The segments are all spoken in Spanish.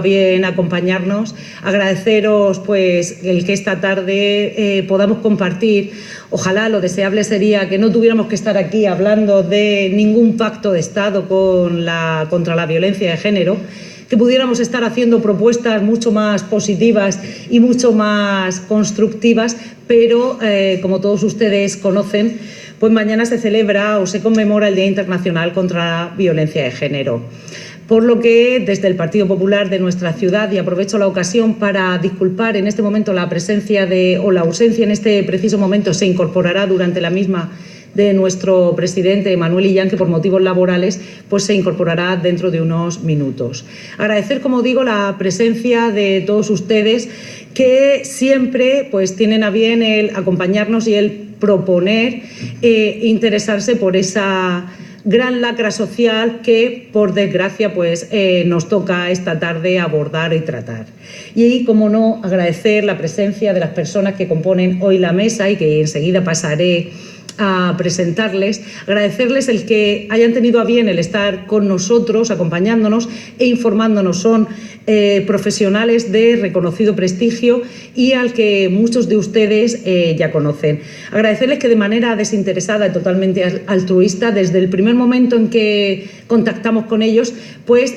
bien acompañarnos, agradeceros pues el que esta tarde podamos compartir. Ojalá, lo deseable sería que no tuviéramos que estar aquí hablando de ningún pacto de Estado contra la violencia de género, que pudiéramos estar haciendo propuestas mucho más positivas y mucho más constructivas, pero como todos ustedes conocen, pues mañana se celebra o se conmemora el Día Internacional contra la Violencia de Género. Por lo que desde el Partido Popular de nuestra ciudad, y aprovecho la ocasión para disculpar en este momento la presencia o la ausencia en este preciso momento, se incorporará durante la misma de nuestro presidente Manuel Illán, que por motivos laborales pues se incorporará dentro de unos minutos. Agradecer, como digo, la presencia de todos ustedes que siempre pues tienen a bien el acompañarnos y el proponer interesarse por esa gran lacra social que, por desgracia, pues nos toca esta tarde abordar y tratar. Y, como no, agradecer la presencia de las personas que componen hoy la mesa y que enseguida pasaré a presentarles, agradecerles el que hayan tenido a bien el estar con nosotros, acompañándonos e informándonos. Son profesionales de reconocido prestigio y al que muchos de ustedes ya conocen. Agradecerles que de manera desinteresada y totalmente altruista, desde el primer momento en que contactamos con ellos, pues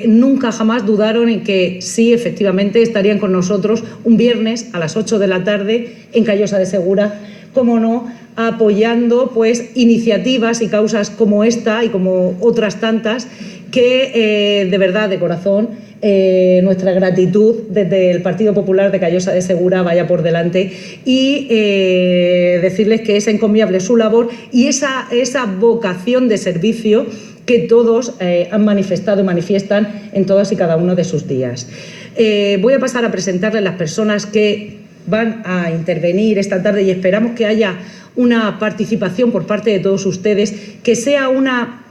nunca jamás dudaron en que sí, efectivamente, estarían con nosotros un viernes a las 8 de la tarde en Callosa de Segura, como no, apoyando pues iniciativas y causas como esta y como otras tantas que de verdad, de corazón, nuestra gratitud desde el Partido Popular de Callosa de Segura vaya por delante, y decirles que es encomiable su labor y esa vocación de servicio que todos han manifestado y manifiestan en todos y cada uno de sus días. Voy a pasar a presentarles las personas que van a intervenir esta tarde y esperamos que haya una participación por parte de todos ustedes, que sea una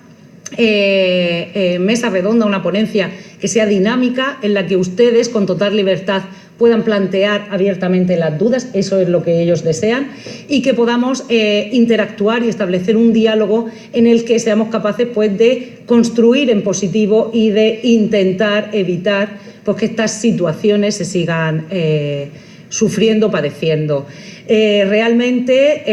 mesa redonda, una ponencia que sea dinámica, en la que ustedes con total libertad puedan plantear abiertamente las dudas, eso es lo que ellos desean, y que podamos interactuar y establecer un diálogo en el que seamos capaces pues de construir en positivo y de intentar evitar pues que estas situaciones se sigan sufriendo, padeciendo. Realmente,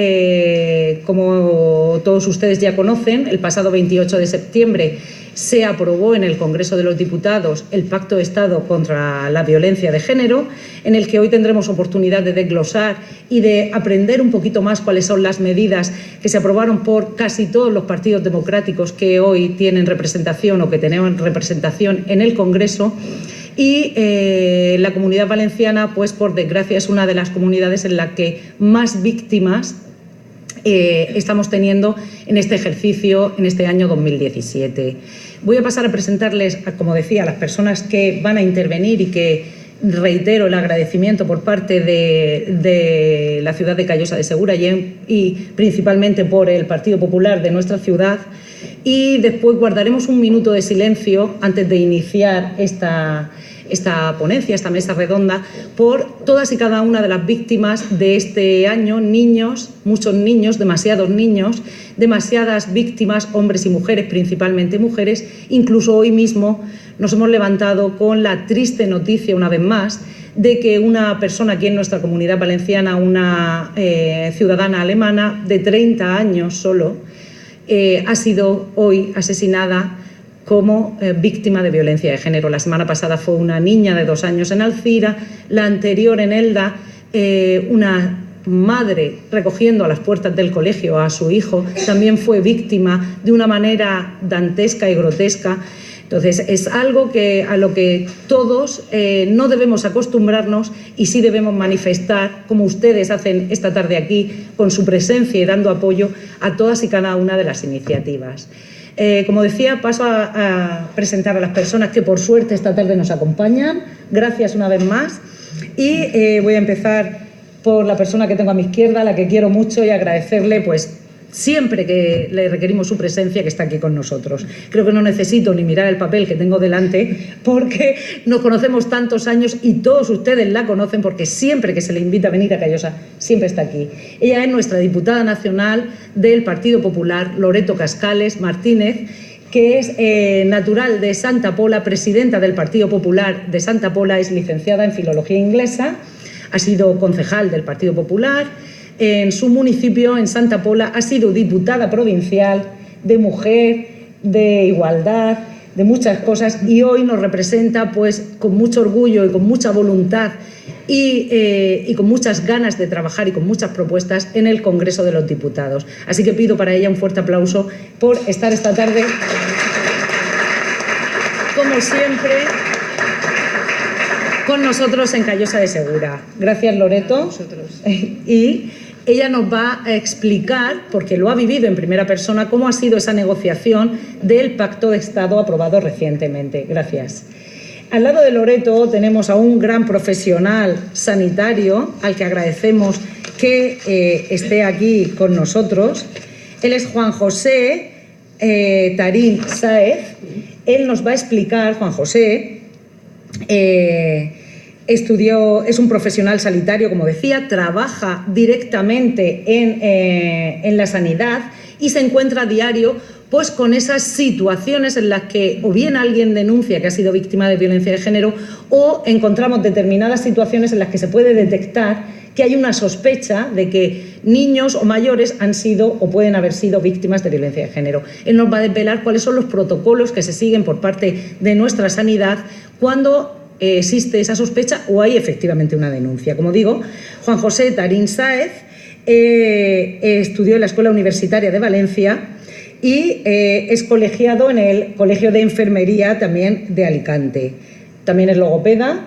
como todos ustedes ya conocen, el pasado 28 de septiembre se aprobó en el Congreso de los Diputados el Pacto de Estado contra la Violencia de Género, en el que hoy tendremos oportunidad de desglosar y de aprender un poquito más cuáles son las medidas que se aprobaron por casi todos los partidos democráticos que hoy tienen representación o que tenemos representación en el Congreso. Y la Comunidad Valenciana, pues por desgracia, es una de las comunidades en la que más víctimas estamos teniendo en este ejercicio, en este año 2017. Voy a pasar a presentarles, como decía, a las personas que van a intervenir y que reitero el agradecimiento por parte de la ciudad de Callosa de Segura y principalmente por el Partido Popular de nuestra ciudad. Y después guardaremos un minuto de silencio antes de iniciar esta ponencia, esta mesa redonda, por todas y cada una de las víctimas de este año, niños, muchos niños, demasiados niños, demasiadas víctimas, hombres y mujeres, principalmente mujeres. Incluso hoy mismo nos hemos levantado con la triste noticia, una vez más, de que una persona aquí en nuestra Comunidad Valenciana, una ciudadana alemana de 30 años solo, ha sido hoy asesinada como víctima de violencia de género. La semana pasada fue una niña de 2 años en Alcira, la anterior en Elda, una madre recogiendo a las puertas del colegio a su hijo, también fue víctima de una manera dantesca y grotesca. Entonces, es algo a lo que todos no debemos acostumbrarnos y sí debemos manifestar, como ustedes hacen esta tarde aquí, con su presencia y dando apoyo a todas y cada una de las iniciativas. Como decía, paso a presentar a las personas que por suerte esta tarde nos acompañan. Gracias una vez más. Y voy a empezar por la persona que tengo a mi izquierda, a la que quiero mucho, y agradecerle pues siempre que le requerimos su presencia, que está aquí con nosotros. Creo que no necesito ni mirar el papel que tengo delante, porque nos conocemos tantos años y todos ustedes la conocen, porque siempre que se le invita a venir a Callosa, siempre está aquí. Ella es nuestra diputada nacional del Partido Popular, Loreto Cascales Martínez, que es natural de Santa Pola, presidenta del Partido Popular de Santa Pola, es licenciada en Filología Inglesa, ha sido concejal del Partido Popular. En su municipio, en Santa Pola, ha sido diputada provincial de mujer, de igualdad, de muchas cosas, y hoy nos representa pues con mucho orgullo y con mucha voluntad y con muchas ganas de trabajar y con muchas propuestas en el Congreso de los Diputados. Así que pido para ella un fuerte aplauso por estar esta tarde, como siempre, con nosotros en Callosa de Segura. Gracias, Loreto. Y ella nos va a explicar, porque lo ha vivido en primera persona, cómo ha sido esa negociación del Pacto de Estado aprobado recientemente. Gracias. Al lado de Loreto tenemos a un gran profesional sanitario al que agradecemos que esté aquí con nosotros. Él es Juan José Tarín Sáez. Él nos va a explicar, Juan José, es un profesional sanitario, como decía, trabaja directamente en la sanidad y se encuentra a diario pues con esas situaciones en las que o bien alguien denuncia que ha sido víctima de violencia de género o encontramos determinadas situaciones en las que se puede detectar que hay una sospecha de que niños o mayores han sido o pueden haber sido víctimas de violencia de género. Él nos va a desvelar cuáles son los protocolos que se siguen por parte de nuestra sanidad cuando existe esa sospecha o hay efectivamente una denuncia. Como digo, Juan José Tarín Sáez estudió en la Escuela Universitaria de Valencia y es colegiado en el Colegio de Enfermería también de Alicante. También es logopeda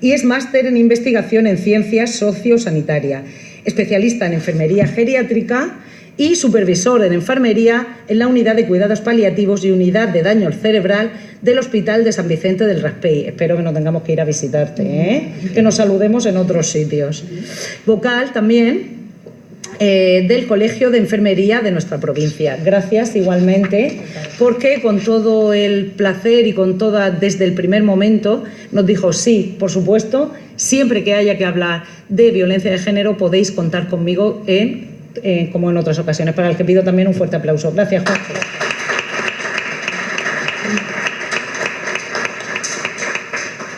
y es máster en investigación en ciencias sociosanitarias, especialista en enfermería geriátrica y supervisor en enfermería en la unidad de cuidados paliativos y unidad de daño cerebral del Hospital de San Vicente del Raspey. Espero que no tengamos que ir a visitarte, que nos saludemos en otros sitios. Vocal también del Colegio de Enfermería de nuestra provincia. Gracias igualmente, porque con todo el placer y con toda, desde el primer momento, nos dijo sí, por supuesto, siempre que haya que hablar de violencia de género podéis contar conmigo como en otras ocasiones, para el que pido también un fuerte aplauso. Gracias, Juan.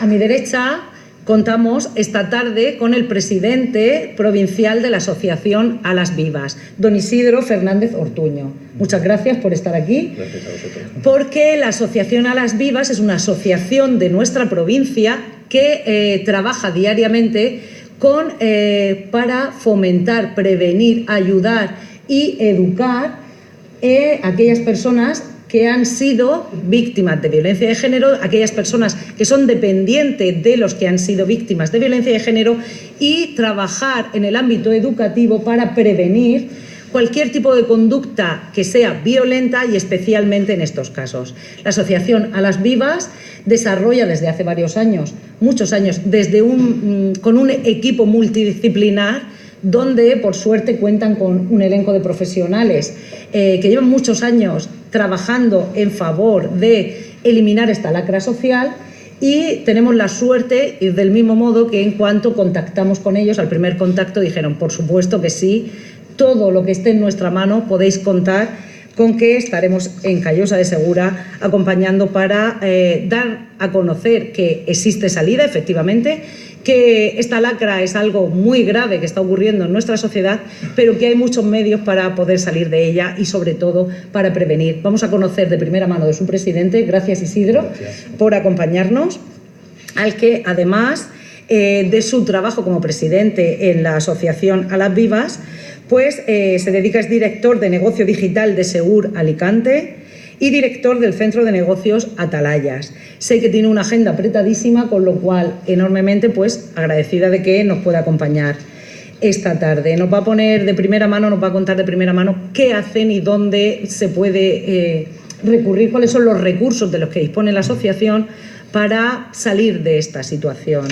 A mi derecha contamos esta tarde con el presidente provincial de la Asociación Alas Vivas, don Isidro Fernández Ortuño. Muchas gracias por estar aquí. Gracias a vosotros. Porque la Asociación Alas Vivas es una asociación de nuestra provincia que trabaja diariamente para fomentar, prevenir, ayudar y educar a aquellas personas que han sido víctimas de violencia de género, aquellas personas que son dependientes de los que han sido víctimas de violencia de género, y trabajar en el ámbito educativo para prevenir cualquier tipo de conducta que sea violenta y especialmente en estos casos. La Asociación Alas Vivas desarrolla desde hace varios años, muchos años, con un equipo multidisciplinar donde por suerte cuentan con un elenco de profesionales que llevan muchos años trabajando en favor de eliminar esta lacra social, y tenemos la suerte, y del mismo modo que en cuanto contactamos con ellos, al primer contacto dijeron por supuesto que sí, todo lo que esté en nuestra mano podéis contar con que estaremos en Callosa de Segura acompañando para dar a conocer que existe salida, efectivamente, que esta lacra es algo muy grave que está ocurriendo en nuestra sociedad, pero que hay muchos medios para poder salir de ella y sobre todo para prevenir. Vamos a conocer de primera mano de su presidente. Gracias, Isidro, gracias por acompañarnos, al que además de su trabajo como presidente en la Asociación Alas Vivas, pues se dedica, es director de negocio digital de Segur Alicante y director del Centro de Negocios Atalayas. Sé que tiene una agenda apretadísima, con lo cual enormemente pues agradecida de que nos pueda acompañar esta tarde. Nos va a poner de primera mano, nos va a contar de primera mano qué hacen y dónde se puede recurrir, cuáles son los recursos de los que dispone la asociación para salir de esta situación.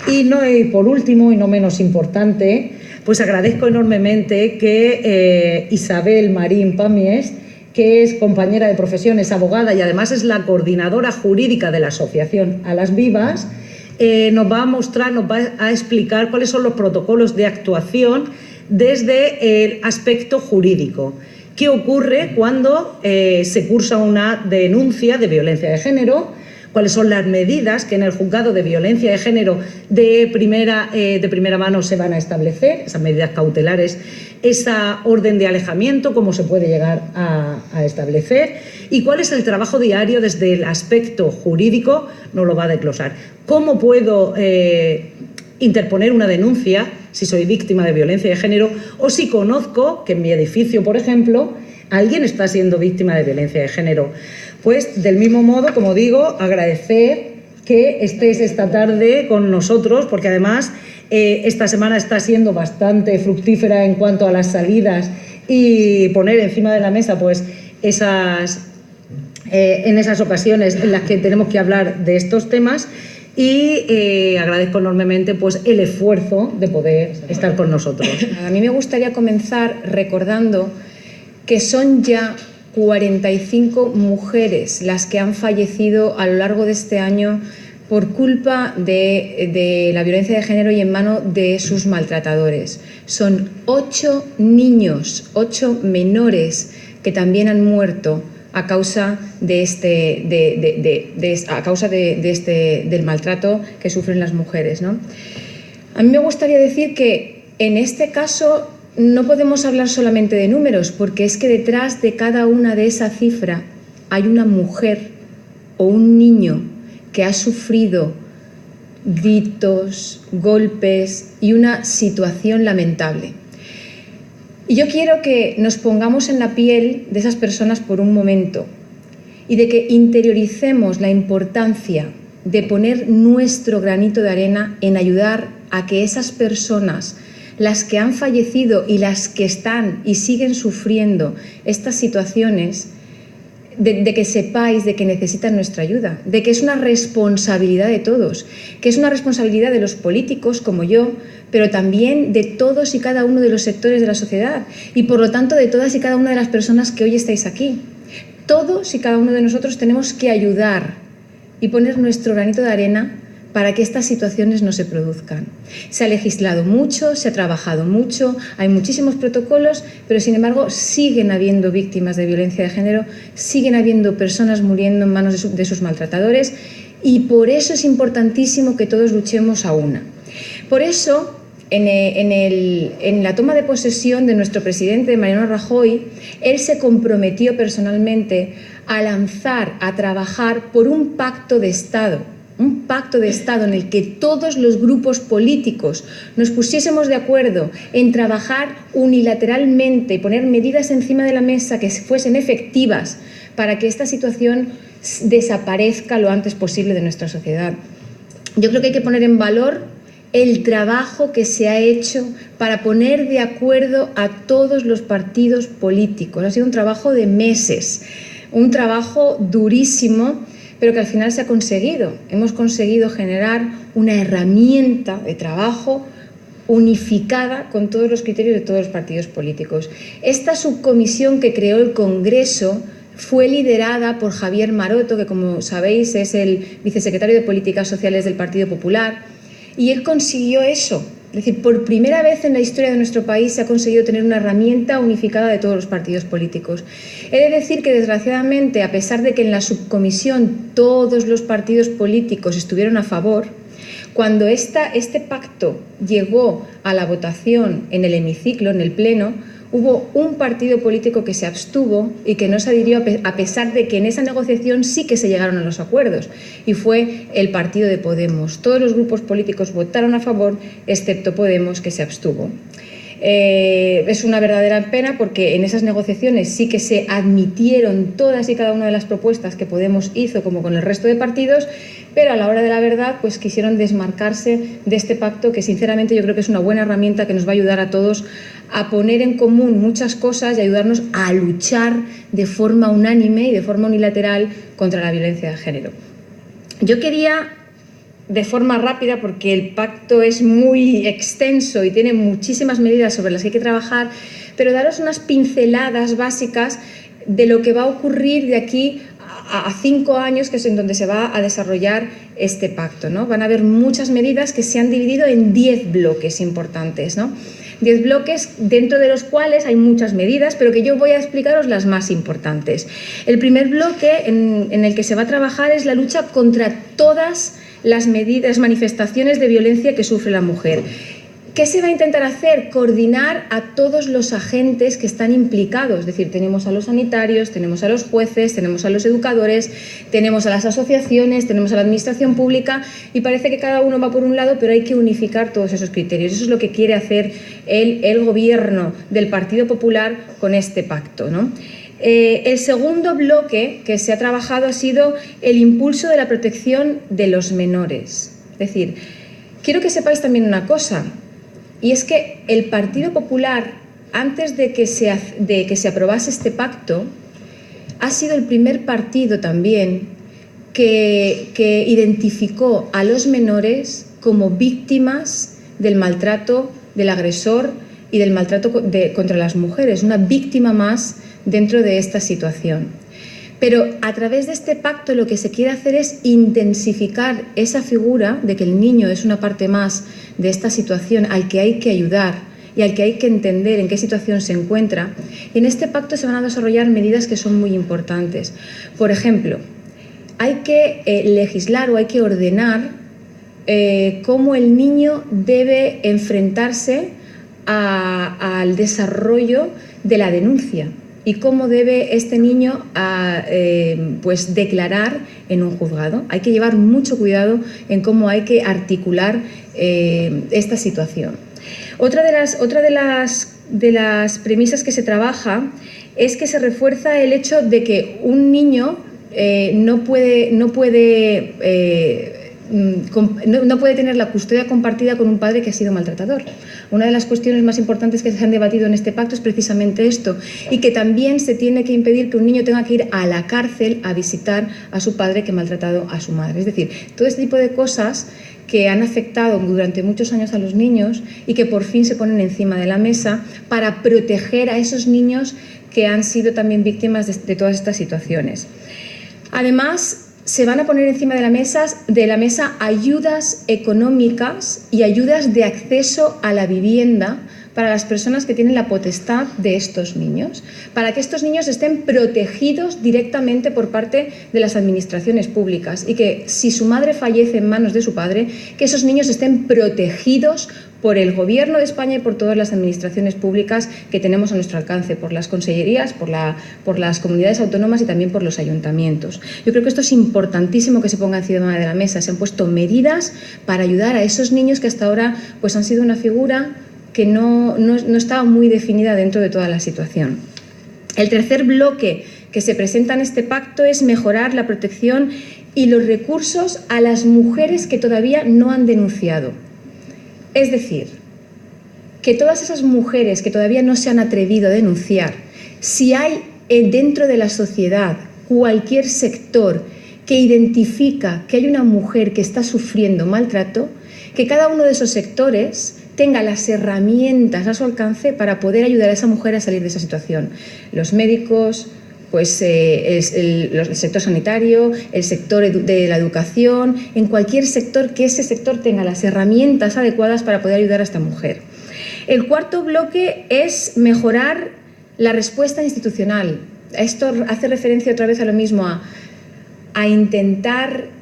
Y por último, y no menos importante, pues agradezco enormemente que Isabel Marín Pamies, que es compañera de profesión, es abogada y además es la coordinadora jurídica de la Asociación Alas Vivas, nos va a explicar cuáles son los protocolos de actuación desde el aspecto jurídico. ¿Qué ocurre cuando se cursa una denuncia de violencia de género? ¿Cuáles son las medidas que en el juzgado de violencia de género de primera mano se van a establecer? Esas medidas cautelares, esa orden de alejamiento, cómo se puede llegar a establecer, y cuál es el trabajo diario desde el aspecto jurídico, nos lo va a desglosar. ¿Cómo puedo interponer una denuncia si soy víctima de violencia de género o si conozco que en mi edificio, por ejemplo, alguien está siendo víctima de violencia de género? Pues del mismo modo, como digo, agradecer que estés esta tarde con nosotros, porque además esta semana está siendo bastante fructífera en cuanto a las salidas y poner encima de la mesa pues en esas ocasiones en las que tenemos que hablar de estos temas. Y agradezco enormemente pues, el esfuerzo de poder estar con nosotros. A mí me gustaría comenzar recordando que son ya 45 mujeres las que han fallecido a lo largo de este año por culpa de la violencia de género y en mano de sus maltratadores. Son 8 niños, 8 menores que también han muerto a causa del maltrato que sufren las mujeres, ¿no? A mí me gustaría decir que en este caso no podemos hablar solamente de números, porque es que detrás de cada una de esa cifra hay una mujer o un niño que ha sufrido gritos, golpes y una situación lamentable. Y yo quiero que nos pongamos en la piel de esas personas por un momento y de que interioricemos la importancia de poner nuestro granito de arena en ayudar a que esas personas, las que han fallecido y las que están y siguen sufriendo estas situaciones, de que sepáis de que necesitan nuestra ayuda, de que es una responsabilidad de todos, que es una responsabilidad de los políticos como yo, pero también de todos y cada uno de los sectores de la sociedad y por lo tanto de todas y cada una de las personas que hoy estáis aquí. Todos y cada uno de nosotros tenemos que ayudar y poner nuestro granito de arena para que estas situaciones no se produzcan. Se ha legislado mucho, se ha trabajado mucho, hay muchísimos protocolos, pero sin embargo siguen habiendo víctimas de violencia de género, siguen habiendo personas muriendo en manos de sus maltratadores y por eso es importantísimo que todos luchemos a una. Por eso, en la toma de posesión de nuestro presidente, Mariano Rajoy, él se comprometió personalmente a lanzar, a trabajar por un pacto de Estado en el que todos los grupos políticos nos pusiésemos de acuerdo en trabajar unilateralmente y poner medidas encima de la mesa que fuesen efectivas para que esta situación desaparezca lo antes posible de nuestra sociedad. Yo creo que hay que poner en valor el trabajo que se ha hecho para poner de acuerdo a todos los partidos políticos. Ha sido un trabajo de meses, un trabajo durísimo, pero que al final se ha conseguido. Hemos conseguido generar una herramienta de trabajo unificada con todos los criterios de todos los partidos políticos. Esta subcomisión que creó el Congreso fue liderada por Javier Maroto, que como sabéis es el vicesecretario de Políticas Sociales del Partido Popular, y él consiguió eso. Es decir, por primera vez en la historia de nuestro país se ha conseguido tener una herramienta unificada de todos los partidos políticos. He de decir que, desgraciadamente, a pesar de que en la subcomisión todos los partidos políticos estuvieron a favor, cuando este pacto llegó a la votación en el hemiciclo, en el Pleno, hubo un partido político que se abstuvo y que no se adhirió, a pesar de que en esa negociación sí que se llegaron a los acuerdos, y fue el partido de Podemos. Todos los grupos políticos votaron a favor, excepto Podemos, que se abstuvo. Es una verdadera pena porque en esas negociaciones sí que se admitieron todas y cada una de las propuestas que Podemos hizo, como con el resto de partidos, pero a la hora de la verdad pues quisieron desmarcarse de este pacto que sinceramente yo creo que es una buena herramienta que nos va a ayudar a todos a poner en común muchas cosas y ayudarnos a luchar de forma unánime y de forma unilateral contra la violencia de género. Yo quería, de forma rápida, porque el pacto es muy extenso y tiene muchísimas medidas sobre las que hay que trabajar, pero daros unas pinceladas básicas de lo que va a ocurrir de aquí a 5 años, que es en donde se va a desarrollar este pacto, ¿no? Van a haber muchas medidas que se han dividido en 10 bloques importantes, ¿no? 10 bloques dentro de los cuales hay muchas medidas, pero que yo voy a explicaros las más importantes. El primer bloque en el que se va a trabajar es la lucha contra todas las manifestaciones de violencia que sufre la mujer. ¿Qué se va a intentar hacer? Coordinar a todos los agentes que están implicados, es decir, tenemos a los sanitarios, tenemos a los jueces, tenemos a los educadores, tenemos a las asociaciones, tenemos a la administración pública y parece que cada uno va por un lado, pero hay que unificar todos esos criterios. Eso es lo que quiere hacer el gobierno del Partido Popular con este pacto, ¿no? El segundo bloque que se ha trabajado ha sido el impulso de la protección de los menores. Es decir, quiero que sepáis también una cosa, y es que el Partido Popular, antes de que se aprobase este pacto, ha sido el primer partido también que identificó a los menores como víctimas del maltrato del agresor y del maltrato contra las mujeres, una víctima más dentro de esta situación. Pero a través de este pacto lo que se quiere hacer es intensificar esa figura de que el niño es una parte más de esta situación al que hay que ayudar y al que hay que entender en qué situación se encuentra. Y en este pacto se van a desarrollar medidas que son muy importantes. Por ejemplo, hay que legislar o hay que ordenar cómo el niño debe enfrentarse al desarrollo de la denuncia y cómo debe este niño pues declarar en un juzgado. Hay que llevar mucho cuidado en cómo hay que articular esta situación. Otra de las premisas que se trabaja es que se refuerza el hecho de que un niño no puede tener la custodia compartida con un padre que ha sido maltratador. Una de las cuestiones más importantes que se han debatido en este pacto es precisamente esto, y que también se tiene que impedir que un niño tenga que ir a la cárcel a visitar a su padre que ha maltratado a su madre. Es decir, todo este tipo de cosas que han afectado durante muchos años a los niños y que por fin se ponen encima de la mesa para proteger a esos niños que han sido también víctimas de todas estas situaciones. Además, se van a poner encima de la mesa ayudas económicas y ayudas de acceso a la vivienda para las personas que tienen la potestad de estos niños, para que estos niños estén protegidos directamente por parte de las administraciones públicas y que si su madre fallece en manos de su padre, que esos niños estén protegidos por el Gobierno de España y por todas las administraciones públicas que tenemos a nuestro alcance, por las consellerías, por las comunidades autónomas y también por los ayuntamientos. Yo creo que esto es importantísimo que se ponga encima de la mesa. Se han puesto medidas para ayudar a esos niños que hasta ahora pues, han sido una figura que no estaba muy definida dentro de toda la situación. El tercer bloque que se presenta en este pacto es mejorar la protección y los recursos a las mujeres que todavía no han denunciado. Es decir, que todas esas mujeres que todavía no se han atrevido a denunciar, si hay dentro de la sociedad cualquier sector que identifica que hay una mujer que está sufriendo maltrato, que cada uno de esos sectores tenga las herramientas a su alcance para poder ayudar a esa mujer a salir de esa situación. Los médicos, pues el sector sanitario, el sector de la educación, en cualquier sector que ese sector tenga las herramientas adecuadas para poder ayudar a esta mujer. El cuarto bloque es mejorar la respuesta institucional. Esto hace referencia otra vez a lo mismo, a intentar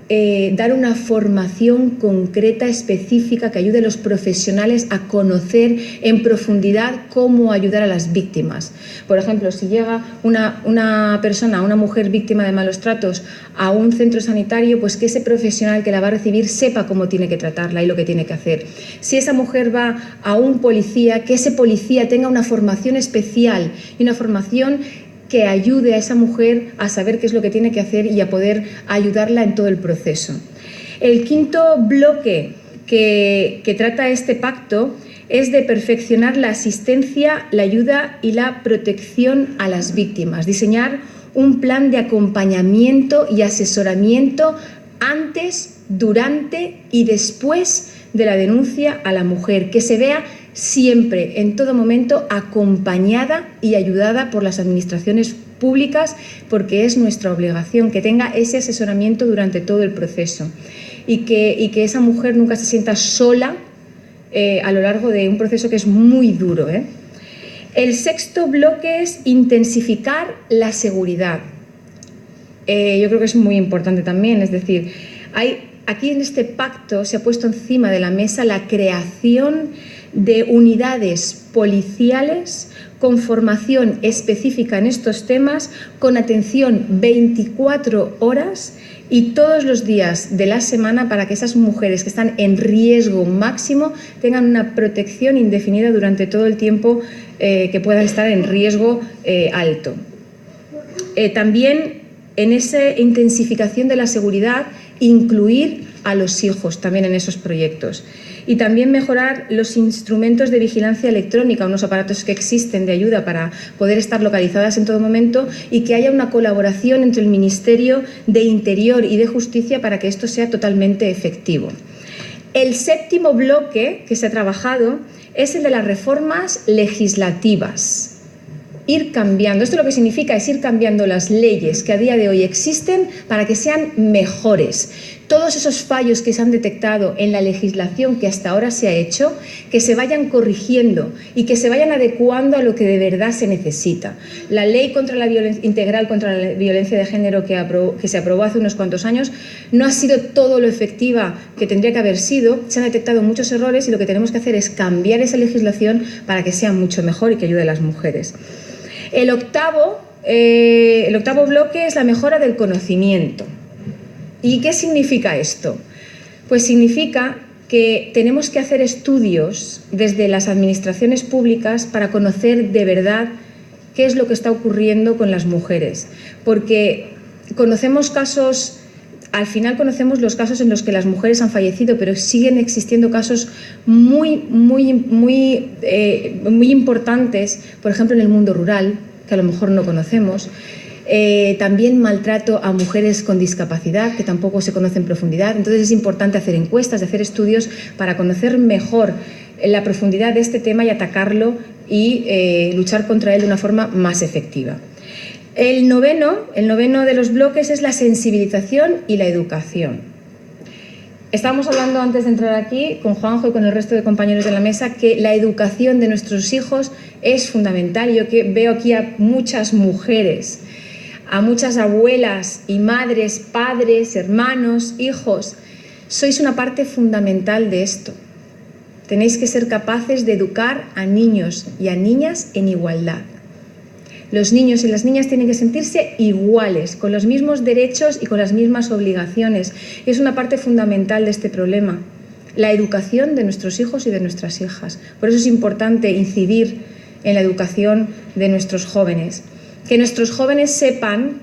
dar una formación concreta, específica, que ayude a los profesionales a conocer en profundidad cómo ayudar a las víctimas. Por ejemplo, si llega una persona, una mujer víctima de malos tratos a un centro sanitario, pues que ese profesional que la va a recibir sepa cómo tiene que tratarla y lo que tiene que hacer. Si esa mujer va a un policía, que ese policía tenga una formación especial y una formación que ayude a esa mujer a saber qué es lo que tiene que hacer y a poder ayudarla en todo el proceso. El quinto bloque que trata este pacto es de perfeccionar la asistencia, la ayuda y la protección a las víctimas, diseñar un plan de acompañamiento y asesoramiento antes, durante y después de la denuncia a la mujer, que se vea siempre, en todo momento, acompañada y ayudada por las administraciones públicas, porque es nuestra obligación que tenga ese asesoramiento durante todo el proceso y que esa mujer nunca se sienta sola a lo largo de un proceso que es muy duro. El sexto bloque es intensificar la seguridad. Yo creo que es muy importante también, es decir, aquí en este pacto se ha puesto encima de la mesa la creación de unidades policiales con formación específica en estos temas, con atención 24 horas y todos los días de la semana para que esas mujeres que están en riesgo máximo tengan una protección indefinida durante todo el tiempo que puedan estar en riesgo alto. También en esa intensificación de la seguridad, incluir a los hijos también en esos proyectos. Y también mejorar los instrumentos de vigilancia electrónica, unos aparatos que existen de ayuda para poder estar localizadas en todo momento y que haya una colaboración entre el Ministerio de Interior y de Justicia para que esto sea totalmente efectivo. El séptimo bloque que se ha trabajado es el de las reformas legislativas. Ir cambiando, esto lo que significa es ir cambiando las leyes que a día de hoy existen para que sean mejores. Todos esos fallos que se han detectado en la legislación que hasta ahora se ha hecho, que se vayan corrigiendo y que se vayan adecuando a lo que de verdad se necesita. La ley integral contra la violencia de género que se aprobó hace unos cuantos años no ha sido todo lo efectiva que tendría que haber sido, se han detectado muchos errores y lo que tenemos que hacer es cambiar esa legislación para que sea mucho mejor y que ayude a las mujeres. El octavo bloque es la mejora del conocimiento. ¿Y qué significa esto? Pues significa que tenemos que hacer estudios desde las administraciones públicas para conocer de verdad qué es lo que está ocurriendo con las mujeres. Porque conocemos casos, al final conocemos los casos en los que las mujeres han fallecido, pero siguen existiendo casos muy importantes, por ejemplo en el mundo rural, que a lo mejor no conocemos. También maltrato a mujeres con discapacidad, que tampoco se conoce en profundidad. Entonces es importante hacer encuestas, hacer estudios para conocer mejor la profundidad de este tema y atacarlo y luchar contra él de una forma más efectiva. El noveno de los bloques es la sensibilización y la educación. Estábamos hablando antes de entrar aquí con Juanjo y con el resto de compañeros de la mesa que la educación de nuestros hijos es fundamental. Yo que veo aquí a muchas mujeres, a muchas abuelas y madres, padres, hermanos, hijos. Sois una parte fundamental de esto. Tenéis que ser capaces de educar a niños y a niñas en igualdad. Los niños y las niñas tienen que sentirse iguales, con los mismos derechos y con las mismas obligaciones. Es una parte fundamental de este problema, la educación de nuestros hijos y de nuestras hijas. Por eso es importante incidir en la educación de nuestros jóvenes. Que nuestros jóvenes sepan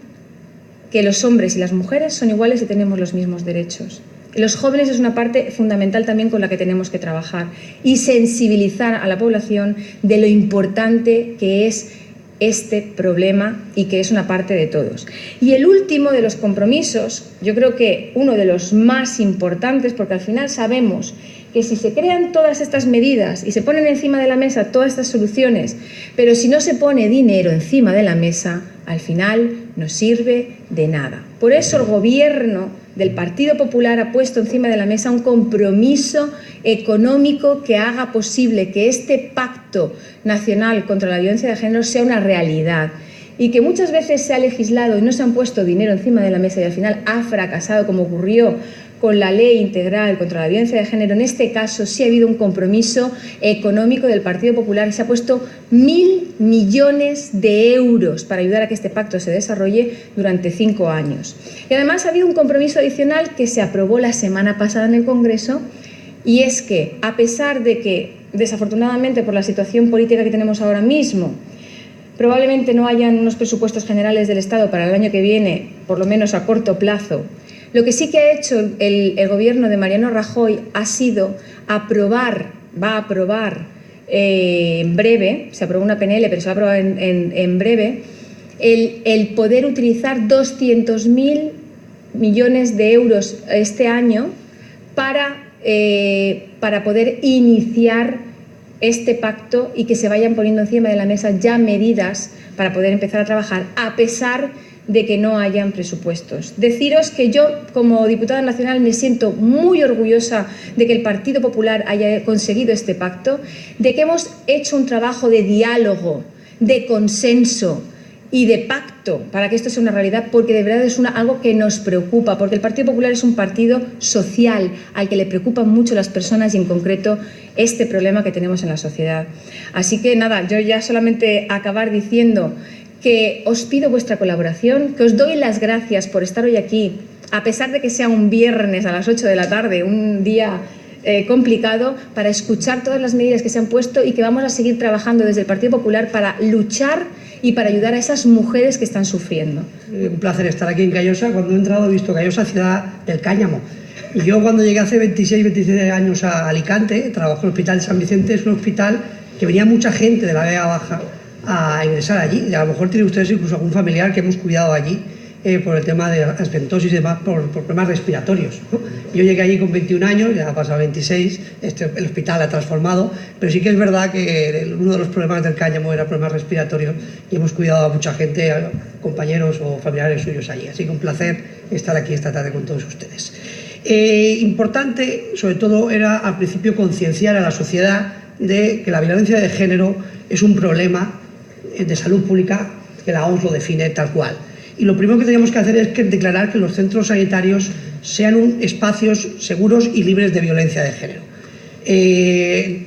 que los hombres y las mujeres son iguales y tenemos los mismos derechos. Los jóvenes es una parte fundamental también con la que tenemos que trabajar y sensibilizar a la población de lo importante que es este problema y que es una parte de todos. Y el último de los compromisos, yo creo que uno de los más importantes, porque al final sabemos que si se crean todas estas medidas y se ponen encima de la mesa todas estas soluciones, pero si no se pone dinero encima de la mesa, al final no sirve de nada. Por eso el Gobierno del Partido Popular ha puesto encima de la mesa un compromiso económico que haga posible que este pacto nacional contra la violencia de género sea una realidad. Y que muchas veces se ha legislado y no se han puesto dinero encima de la mesa y al final ha fracasado, como ocurrió con la ley integral contra la violencia de género. En este caso sí ha habido un compromiso económico del Partido Popular y se ha puesto 1.000 millones de euros para ayudar a que este pacto se desarrolle durante 5 años. Y además ha habido un compromiso adicional que se aprobó la semana pasada en el Congreso, y es que, a pesar de que, desafortunadamente, por la situación política que tenemos ahora mismo, probablemente no hayan unos presupuestos generales del Estado para el año que viene, por lo menos a corto plazo, lo que sí que ha hecho el Gobierno de Mariano Rajoy ha sido va a aprobar en breve, se aprobó una PNL, pero se va a aprobar en breve, el poder utilizar 200.000 millones de euros este año para poder iniciar este pacto y que se vayan poniendo encima de la mesa ya medidas para poder empezar a trabajar, a pesar de que no hayan presupuestos. Deciros que yo, como diputada nacional, me siento muy orgullosa de que el Partido Popular haya conseguido este pacto, de que hemos hecho un trabajo de diálogo, de consenso y de pacto para que esto sea una realidad, porque de verdad es algo que nos preocupa, porque el Partido Popular es un partido social al que le preocupan mucho las personas y en concreto este problema que tenemos en la sociedad. Así que nada, yo ya solamente acabar diciendo que os pido vuestra colaboración, que os doy las gracias por estar hoy aquí, a pesar de que sea un viernes a las 8 de la tarde, un día complicado, para escuchar todas las medidas que se han puesto y que vamos a seguir trabajando desde el Partido Popular para luchar y para ayudar a esas mujeres que están sufriendo. Un placer estar aquí en Callosa. Cuando he entrado he visto Callosa, ciudad del cáñamo. Y yo cuando llegué hace 27 años a Alicante, trabajo en el Hospital de San Vicente, es un hospital que venía mucha gente de la Vega Baja a ingresar allí. Y a lo mejor tienen ustedes incluso algún familiar que hemos cuidado allí por el tema de asbestosis y demás, por problemas respiratorios, ¿no? Yo llegué allí con 21 años, ya ha pasado 26, el hospital ha transformado, pero sí que es verdad que uno de los problemas del cáñamo era problemas respiratorios y hemos cuidado a mucha gente, a compañeros o familiares suyos allí. Así que un placer estar aquí esta tarde con todos ustedes. Importante, sobre todo, era al principio concienciar a la sociedad de que la violencia de género es un problema de salud pública que la OMS lo define tal cual. Y lo primero que tenemos que hacer es declarar que los centros sanitarios sean espacios seguros y libres de violencia de género.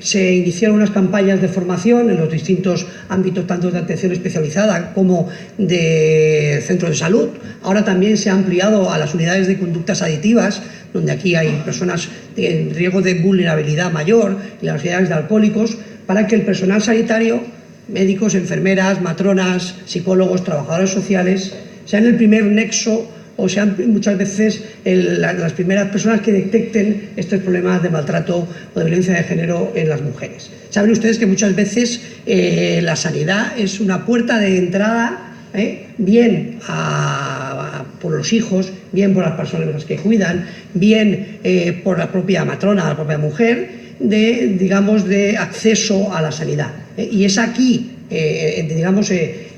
Se iniciaron unas campañas de formación en los distintos ámbitos, tanto de atención especializada como de centros de salud. Ahora también se ha ampliado a las unidades de conductas adictivas, donde aquí hay personas en riesgo de vulnerabilidad mayor, y las unidades de alcohólicos, para que el personal sanitario, médicos, enfermeras, matronas, psicólogos, trabajadores sociales, sean el primer nexo o sean muchas veces las primeras personas que detecten estos problemas de maltrato o de violencia de género en las mujeres. Saben ustedes que muchas veces la sanidad es una puerta de entrada, bien por los hijos, bien por las personas que cuidan, bien por la propia matrona, la propia mujer, de acceso a la sanidad. Y es aquí,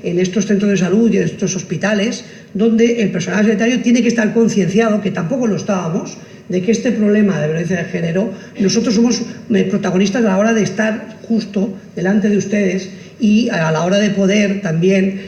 en estos centros de salud y en estos hospitales, donde el personal sanitario tiene que estar concienciado, que tampoco lo estábamos, de que este problema de violencia de género, nosotros somos protagonistas a la hora de estar justo delante de ustedes y a la hora de poder también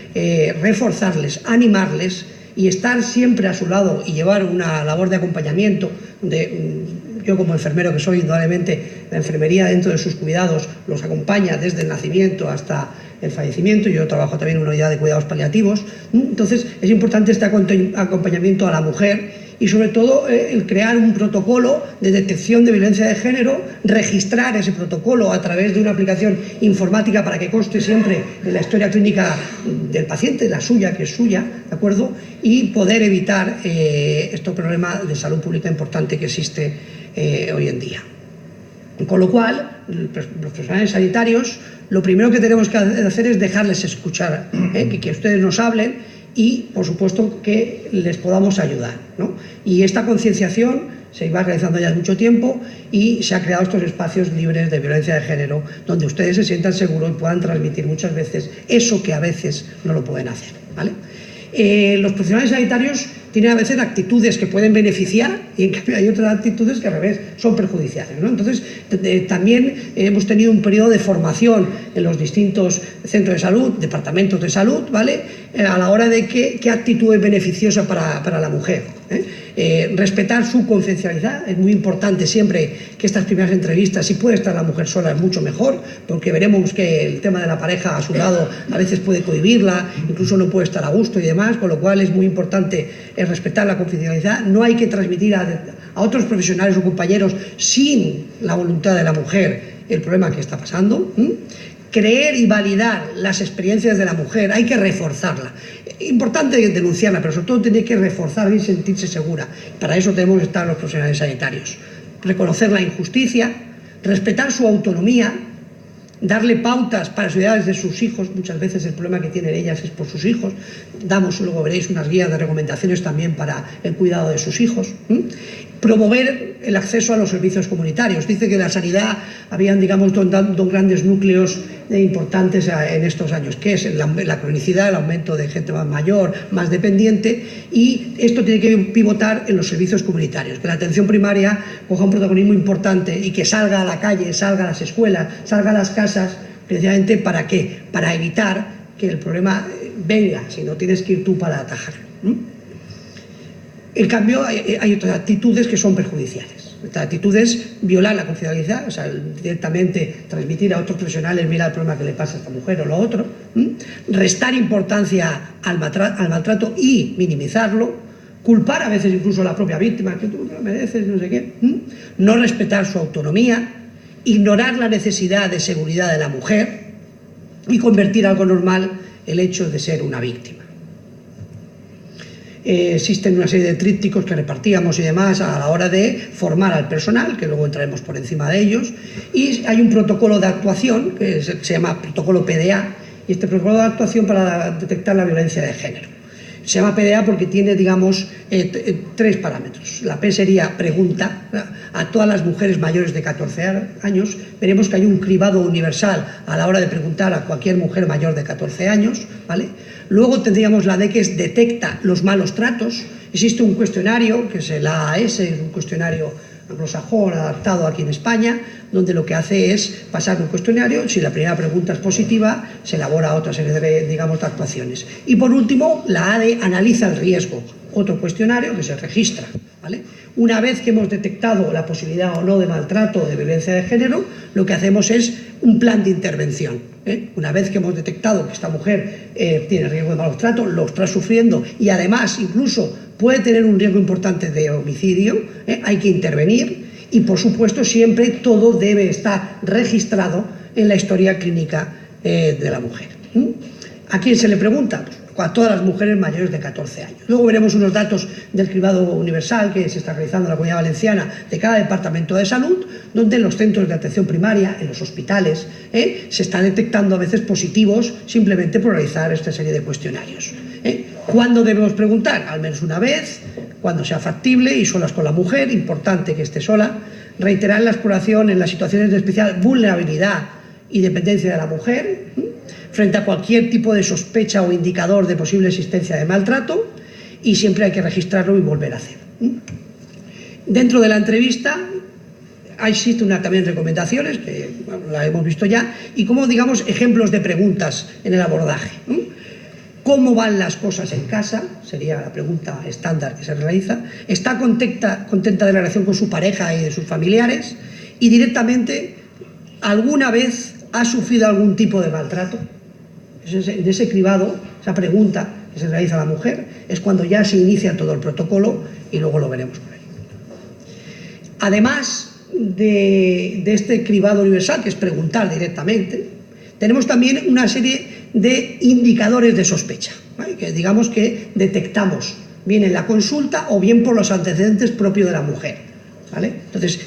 reforzarles, animarles y estar siempre a su lado y llevar una labor de acompañamiento, donde yo como enfermero que soy, indudablemente la enfermería dentro de sus cuidados los acompaña desde el nacimiento hasta el fallecimiento. Yo trabajo también en una unidad de cuidados paliativos. Entonces es importante este acompañamiento a la mujer y sobre todo el crear un protocolo de detección de violencia de género, registrar ese protocolo a través de una aplicación informática para que conste siempre en la historia clínica del paciente, la suya, que es suya, ¿de acuerdo? Y poder evitar este problema de salud pública importante que existe hoy en día. Con lo cual, los profesionales sanitarios, lo primero que tenemos que hacer es dejarles escuchar, que ustedes nos hablen y, por supuesto, que les podamos ayudar, ¿no? Y esta concienciación se iba realizando ya hace mucho tiempo y se han creado estos espacios libres de violencia de género donde ustedes se sientan seguros y puedan transmitir muchas veces eso que a veces no lo pueden hacer, ¿vale? Los profesionales sanitarios tienen a veces actitudes que pueden beneficiar y en cambio hay otras actitudes que al revés son perjudiciales, ¿no? Entonces también hemos tenido un periodo de formación en los distintos centros de salud, departamentos de salud, ¿vale? A la hora de qué actitud es beneficiosa para la mujer, respetar su confidencialidad. Es muy importante siempre que estas primeras entrevistas, si puede estar la mujer sola, es mucho mejor, porque veremos que el tema de la pareja a su lado a veces puede cohibirla, incluso no puede estar a gusto y demás, con lo cual es muy importante respetar la confidencialidad. No hay que transmitir a otros profesionales o compañeros sin la voluntad de la mujer el problema que está pasando. Creer y validar las experiencias de la mujer, hay que reforzarla. Importante denunciarla, pero sobre todo tiene que reforzarla y sentirse segura. Para eso tenemos que estar los profesionales sanitarios. Reconocer la injusticia, respetar su autonomía, darle pautas para las necesidades de sus hijos. Muchas veces el problema que tienen ellas es por sus hijos. Damos, luego veréis, unas guías de recomendaciones también para el cuidado de sus hijos. Promover el acceso a los servicios comunitarios. Dice que en la sanidad habían, digamos, dos grandes núcleos importantes en estos años, que es la cronicidad, el aumento de gente más mayor, más dependiente, y esto tiene que pivotar en los servicios comunitarios, que la atención primaria coja un protagonismo importante y que salga a la calle, salga a las escuelas, salga a las casas, precisamente ¿para qué? Para evitar que el problema venga, si no tienes que ir tú para atajarlo. En cambio, hay otras actitudes que son perjudiciales. Estas actitudes, violar la confidencialidad, o sea, directamente transmitir a otros profesionales, mira el problema que le pasa a esta mujer o lo otro, restar importancia al maltrato y minimizarlo, culpar a veces incluso a la propia víctima, que tú lo mereces, no sé qué, no respetar su autonomía, ignorar la necesidad de seguridad de la mujer y convertir algo normal el hecho de ser una víctima. Existen una serie de trípticos que repartíamos y demás a la hora de formar al personal, que luego entraremos por encima de ellos, y hay un protocolo de actuación que se llama protocolo PDA, y este protocolo de actuación para detectar la violencia de género. Se llama PDA porque tiene, digamos, 3 parámetros. La P sería pregunta. A todas las mujeres mayores de 14 años, veremos que hay un cribado universal a la hora de preguntar a cualquier mujer mayor de 14 años, ¿vale? Luego tendríamos la D, que es detecta los malos tratos. Existe un cuestionario, que es el AAS, es un cuestionario anglosajón adaptado aquí en España, donde lo que hace es pasar un cuestionario. Si la primera pregunta es positiva, se elabora otra serie de, digamos, de actuaciones. Y por último, la AD analiza el riesgo, otro cuestionario que se registra, ¿vale? Una vez que hemos detectado la posibilidad o no de maltrato o de violencia de género, lo que hacemos es un plan de intervención. Una vez que hemos detectado que esta mujer tiene riesgo de maltrato, lo está sufriendo y además incluso puede tener un riesgo importante de homicidio, hay que intervenir y, por supuesto, siempre todo debe estar registrado en la historia clínica de la mujer. ¿A quién se le pregunta? Pues a todas las mujeres mayores de 14 años. Luego veremos unos datos del cribado universal que se está realizando en la Comunidad Valenciana de cada departamento de salud, donde en los centros de atención primaria, en los hospitales, se están detectando a veces positivos simplemente por realizar esta serie de cuestionarios. ¿Cuándo debemos preguntar? Al menos una vez, cuando sea factible y solas con la mujer, importante que esté sola. Reiterar la exploración en las situaciones de especial vulnerabilidad y dependencia de la mujer, frente a cualquier tipo de sospecha o indicador de posible existencia de maltrato, y siempre hay que registrarlo y volver a hacer. Dentro de la entrevista existen también recomendaciones, que la hemos visto ya, y como, digamos, ejemplos de preguntas en el abordaje. ¿Cómo van las cosas en casa? Sería la pregunta estándar que se realiza. ¿Está contenta de la relación con su pareja y de sus familiares? Y directamente, ¿alguna vez ha sufrido algún tipo de maltrato? En ese cribado, esa pregunta que se realiza a la mujer, es cuando ya se inicia todo el protocolo y luego lo veremos por ahí. Además de este cribado universal, que es preguntar directamente, tenemos también una serie de indicadores de sospecha, ¿vale? Que digamos que detectamos bien en la consulta o bien por los antecedentes propios de la mujer, ¿vale? Entonces,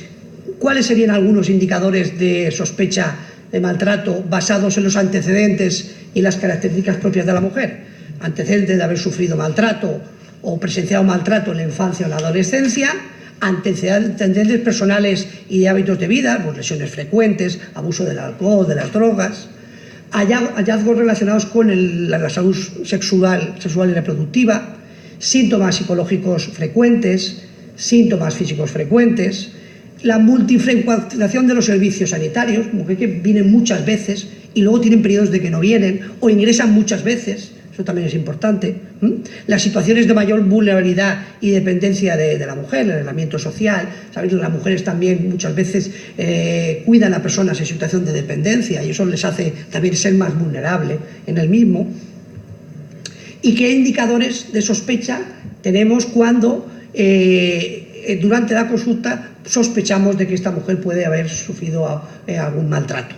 ¿cuáles serían algunos indicadores de sospecha de maltrato basados en los antecedentes y las características propias de la mujer? Antecedentes de haber sufrido maltrato o presenciado maltrato en la infancia o la adolescencia, antecedentes personales y de hábitos de vida, pues lesiones frecuentes, abuso del alcohol, de las drogas, hallazgos relacionados con la salud sexual y reproductiva, síntomas psicológicos frecuentes, síntomas físicos frecuentes, la multifrecuentación de los servicios sanitarios, mujeres que vienen muchas veces y luego tienen periodos de que no vienen o ingresan muchas veces, eso también es importante. Las situaciones de mayor vulnerabilidad y dependencia de la mujer, el aislamiento social. Sabéis que las mujeres también muchas veces cuidan a personas en situación de dependencia y eso les hace también ser más vulnerable en el mismo. ¿Y qué indicadores de sospecha tenemos cuando durante la consulta sospechamos de que esta mujer puede haber sufrido algún maltrato?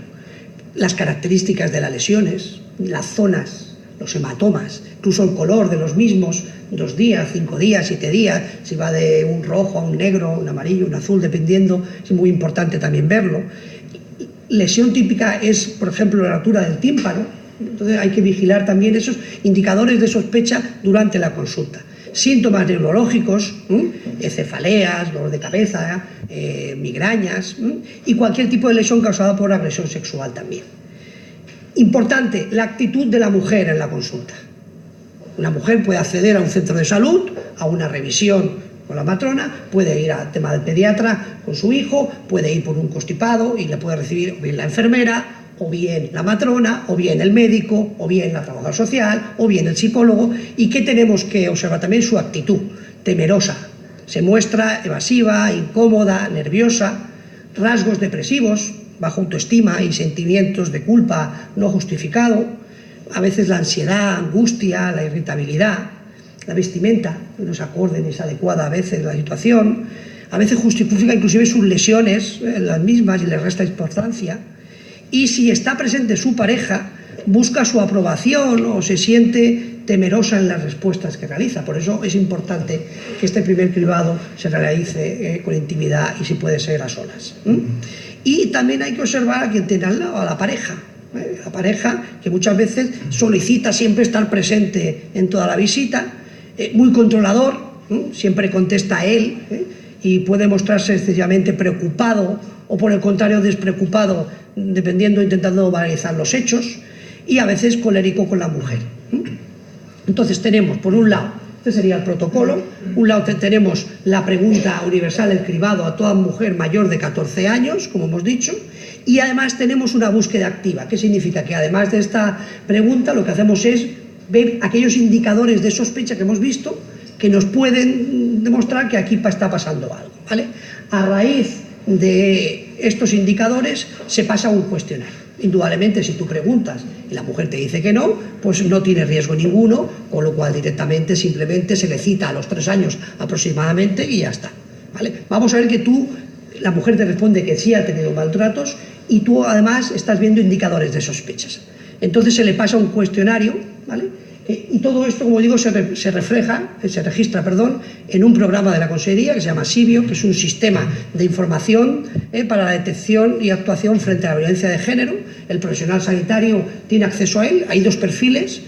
Las características de las lesiones, las zonas, los hematomas, incluso el color de los mismos, 2 días, 5 días, 7 días, si va de un rojo a un negro, un amarillo, un azul, dependiendo, es muy importante también verlo. Lesión típica es, por ejemplo, la altura del tímpano, entonces hay que vigilar también esos indicadores de sospecha durante la consulta. síntomas neurológicos, cefaleas, dolor de cabeza, migrañas y cualquier tipo de lesión causada por agresión sexual también. Importante, la actitud de la mujer en la consulta. Una mujer puede acceder a un centro de salud, a una revisión con la matrona, puede ir al tema del pediatra con su hijo, puede ir por un constipado y le puede recibir bien la enfermera, o bien la matrona, o bien el médico, o bien la trabajadora social, o bien el psicólogo. ¿Y qué tenemos que observar también? Su actitud, temerosa. Se muestra evasiva, incómoda, nerviosa, rasgos depresivos, baja autoestima y sentimientos de culpa no justificado, a veces la ansiedad, angustia, la irritabilidad, la vestimenta no es acorde ni es adecuada a veces la situación, a veces justifica inclusive sus lesiones, las mismas, y le resta importancia. Y si está presente su pareja, busca su aprobación o se siente temerosa en las respuestas que realiza. Por eso es importante que este primer cribado se realice con intimidad y si puede ser a solas. Y también hay que observar a quien tiene al lado, a la pareja. La pareja que muchas veces solicita siempre estar presente en toda la visita, muy controlador, siempre contesta a él y puede mostrarse excesivamente preocupado o por el contrario despreocupado, dependiendo, intentando banalizar los hechos, y a veces colérico con la mujer. Entonces tenemos, por un lado, este sería el protocolo, un lado tenemos la pregunta universal, el cribado a toda mujer mayor de 14 años, como hemos dicho, y además tenemos una búsqueda activa. ¿Qué significa? Que además de esta pregunta lo que hacemos es ver aquellos indicadores de sospecha que hemos visto que nos pueden demostrar que aquí está pasando algo, ¿vale? A raíz de estos indicadores se pasa a un cuestionario. Indudablemente, si tú preguntas y la mujer te dice que no, pues no tiene riesgo ninguno, con lo cual directamente simplemente se le cita a los 3 años aproximadamente y ya está, ¿vale? Vamos a ver que la mujer te responde que sí ha tenido maltratos y tú además estás viendo indicadores de sospechas. Entonces se le pasa un cuestionario, ¿vale? Y todo esto, como digo, se registra en un programa de la Consellería que se llama SIBIO, que es un sistema de información para la detección y actuación frente a la violencia de género. El profesional sanitario tiene acceso a él. Hay 2 perfiles,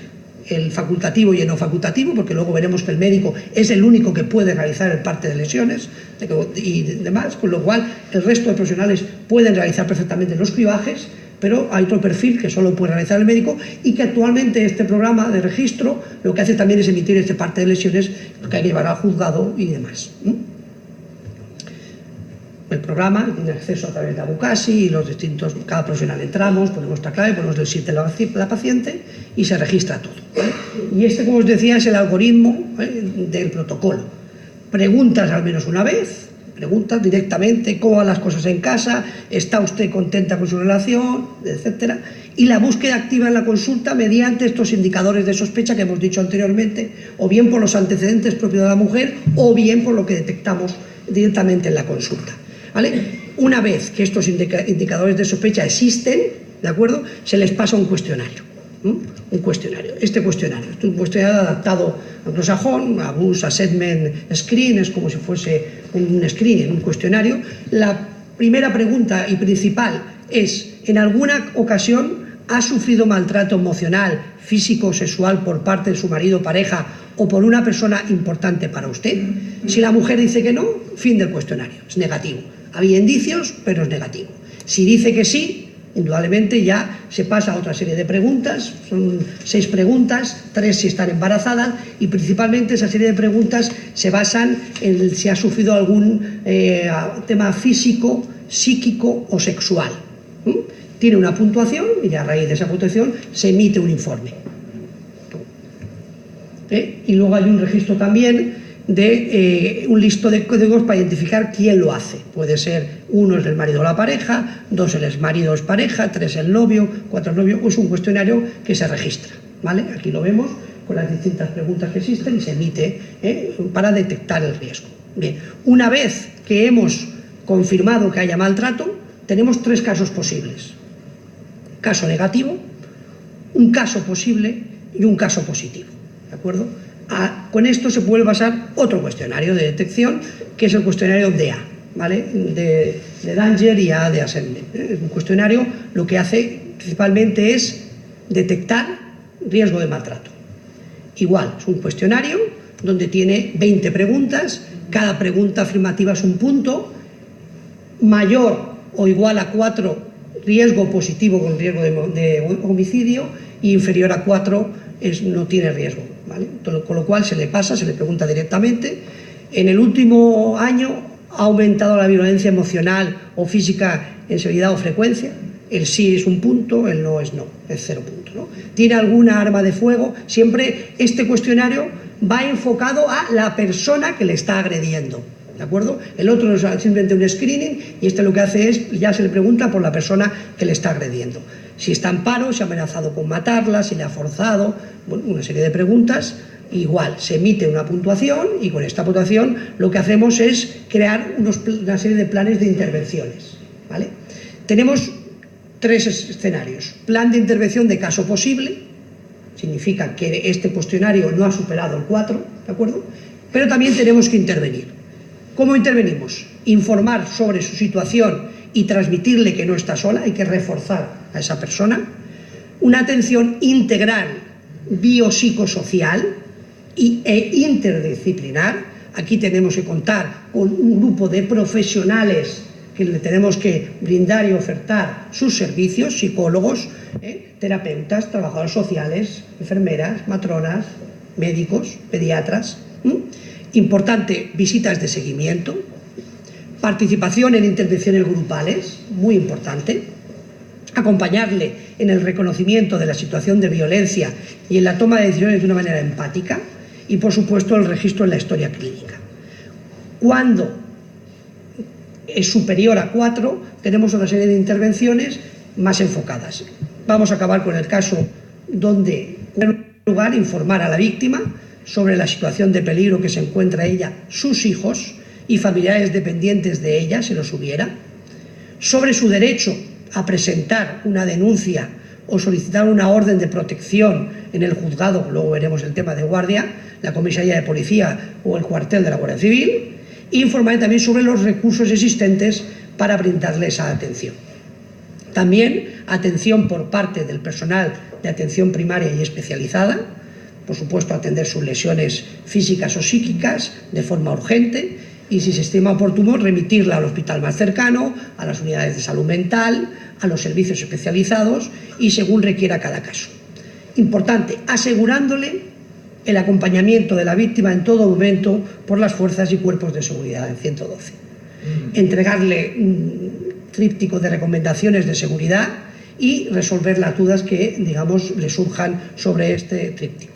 el facultativo y el no facultativo, porque luego veremos que el médico es el único que puede realizar el parte de lesiones y demás, con lo cual el resto de profesionales pueden realizar perfectamente los cribajes, pero hay otro perfil que solo puede realizar el médico y que actualmente este programa de registro lo que hace también es emitir este parte de lesiones que hay que llevar al juzgado y demás. El programa tiene acceso a través de Abucasi y los distintos, cada profesional entramos, ponemos nuestra clave, ponemos el sitio de la paciente y se registra todo, ¿vale? Y este, como os decía, es el algoritmo del protocolo. Preguntas al menos una vez, preguntas directamente cómo van las cosas en casa, está usted contenta con su relación, etcétera, y la búsqueda activa en la consulta mediante estos indicadores de sospecha que hemos dicho anteriormente, o bien por los antecedentes propios de la mujer, o bien por lo que detectamos directamente en la consulta, ¿vale? Una vez que estos indicadores de sospecha existen, ¿de acuerdo?, se les pasa un cuestionario. Un cuestionario. Este cuestionario es un cuestionario adaptado anglosajón, Abuse Assessment Screen, es como si fuese un screening, un cuestionario. La primera pregunta y principal es: ¿en alguna ocasión ha sufrido maltrato emocional, físico o sexual por parte de su marido, pareja o por una persona importante para usted? Si la mujer dice que no, fin del cuestionario, es negativo. Había indicios, pero es negativo. Si dice que sí, indudablemente ya se pasa a otra serie de preguntas, son 6 preguntas, 3 si están embarazadas, y principalmente esa serie de preguntas se basan en si ha sufrido algún tema físico, psíquico o sexual. Tiene una puntuación y a raíz de esa puntuación se emite un informe. Y luego hay un registro también de un listo de códigos para identificar quién lo hace. Puede ser 1 es el marido o la pareja, 2 el exmarido o expareja, 3 el novio, 4 el novio. Es un cuestionario que se registra, ¿vale? Aquí lo vemos con las distintas preguntas que existen y se emite para detectar el riesgo. Bien, una vez que hemos confirmado que haya maltrato, tenemos 3 casos posibles: caso negativo, un caso posible y un caso positivo, ¿de acuerdo? Con esto se puede basar otro cuestionario de detección, que es el cuestionario DA, ¿vale? De Danger y A de Assessment. Un cuestionario lo que hace principalmente es detectar riesgo de maltrato. Igual, es un cuestionario donde tiene 20 preguntas, cada pregunta afirmativa es un punto, mayor o igual a 4 riesgo positivo con riesgo de homicidio, y inferior a 4 no tiene riesgo, ¿vale? Con lo cual se le pasa, se le pregunta directamente. En el último año ha aumentado la violencia emocional o física en severidad o frecuencia. El sí es un punto, el no es 0 punto, ¿no? ¿Tiene alguna arma de fuego? Siempre este cuestionario va enfocado a la persona que le está agrediendo, ¿de acuerdo? El otro es simplemente un screening, y este lo que hace es, ya se le pregunta por la persona que le está agrediendo. Si está en paro, si ha amenazado con matarla, si le ha forzado, bueno, una serie de preguntas. Igual, se emite una puntuación, y con esta puntuación lo que hacemos es crear una serie de planes de intervenciones, ¿vale? Tenemos 3 escenarios. Plan de intervención de caso posible, significa que este cuestionario no ha superado el 4, ¿de acuerdo? Pero también tenemos que intervenir. ¿Cómo intervenimos? Informar sobre su situación y transmitirle que no está sola, hay que reforzar a esa persona. Una atención integral biopsicosocial e interdisciplinar. Aquí tenemos que contar con un grupo de profesionales que le tenemos que brindar y ofertar sus servicios: psicólogos, terapeutas, trabajadores sociales, enfermeras, matronas, médicos, pediatras. Importante, visitas de seguimiento, participación en intervenciones grupales, muy importante, acompañarle en el reconocimiento de la situación de violencia y en la toma de decisiones de una manera empática, y por supuesto el registro en la historia clínica. Cuando es superior a 4, tenemos una serie de intervenciones más enfocadas. Vamos a acabar con el caso donde, en primer lugar, informar a la víctima sobre la situación de peligro que se encuentra ella, sus hijos y familiares dependientes de ella, si los hubiera, sobre su derecho a presentar una denuncia o solicitar una orden de protección en el juzgado, luego veremos el tema de guardia, la comisaría de policía o el cuartel de la Guardia Civil, e informar también sobre los recursos existentes para brindarle esa atención. También atención por parte del personal de atención primaria y especializada, por supuesto atender sus lesiones físicas o psíquicas de forma urgente, y si se estima oportuno remitirla al hospital más cercano, a las unidades de salud mental, a los servicios especializados y según requiera cada caso. Importante, asegurándole el acompañamiento de la víctima en todo momento por las fuerzas y cuerpos de seguridad en 112. Entregarle un tríptico de recomendaciones de seguridad y resolver las dudas que, digamos, le surjan sobre este tríptico.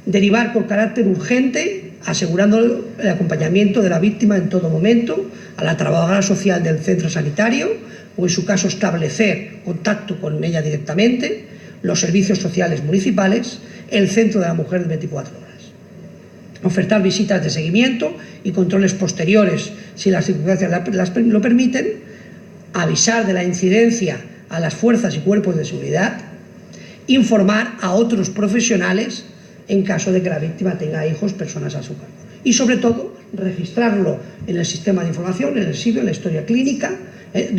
Derivar por carácter urgente, asegurando el acompañamiento de la víctima en todo momento, a la trabajadora social del centro sanitario, o en su caso establecer contacto con ella directamente, los servicios sociales municipales, el centro de la mujer de 24 horas. Ofertar visitas de seguimiento y controles posteriores si las circunstancias lo permiten, avisar de la incidencia a las fuerzas y cuerpos de seguridad, informar a otros profesionales en caso de que la víctima tenga hijos, personas a su cargo. Y sobre todo, registrarlo en el sistema de información, en el SIBIO, en la historia clínica,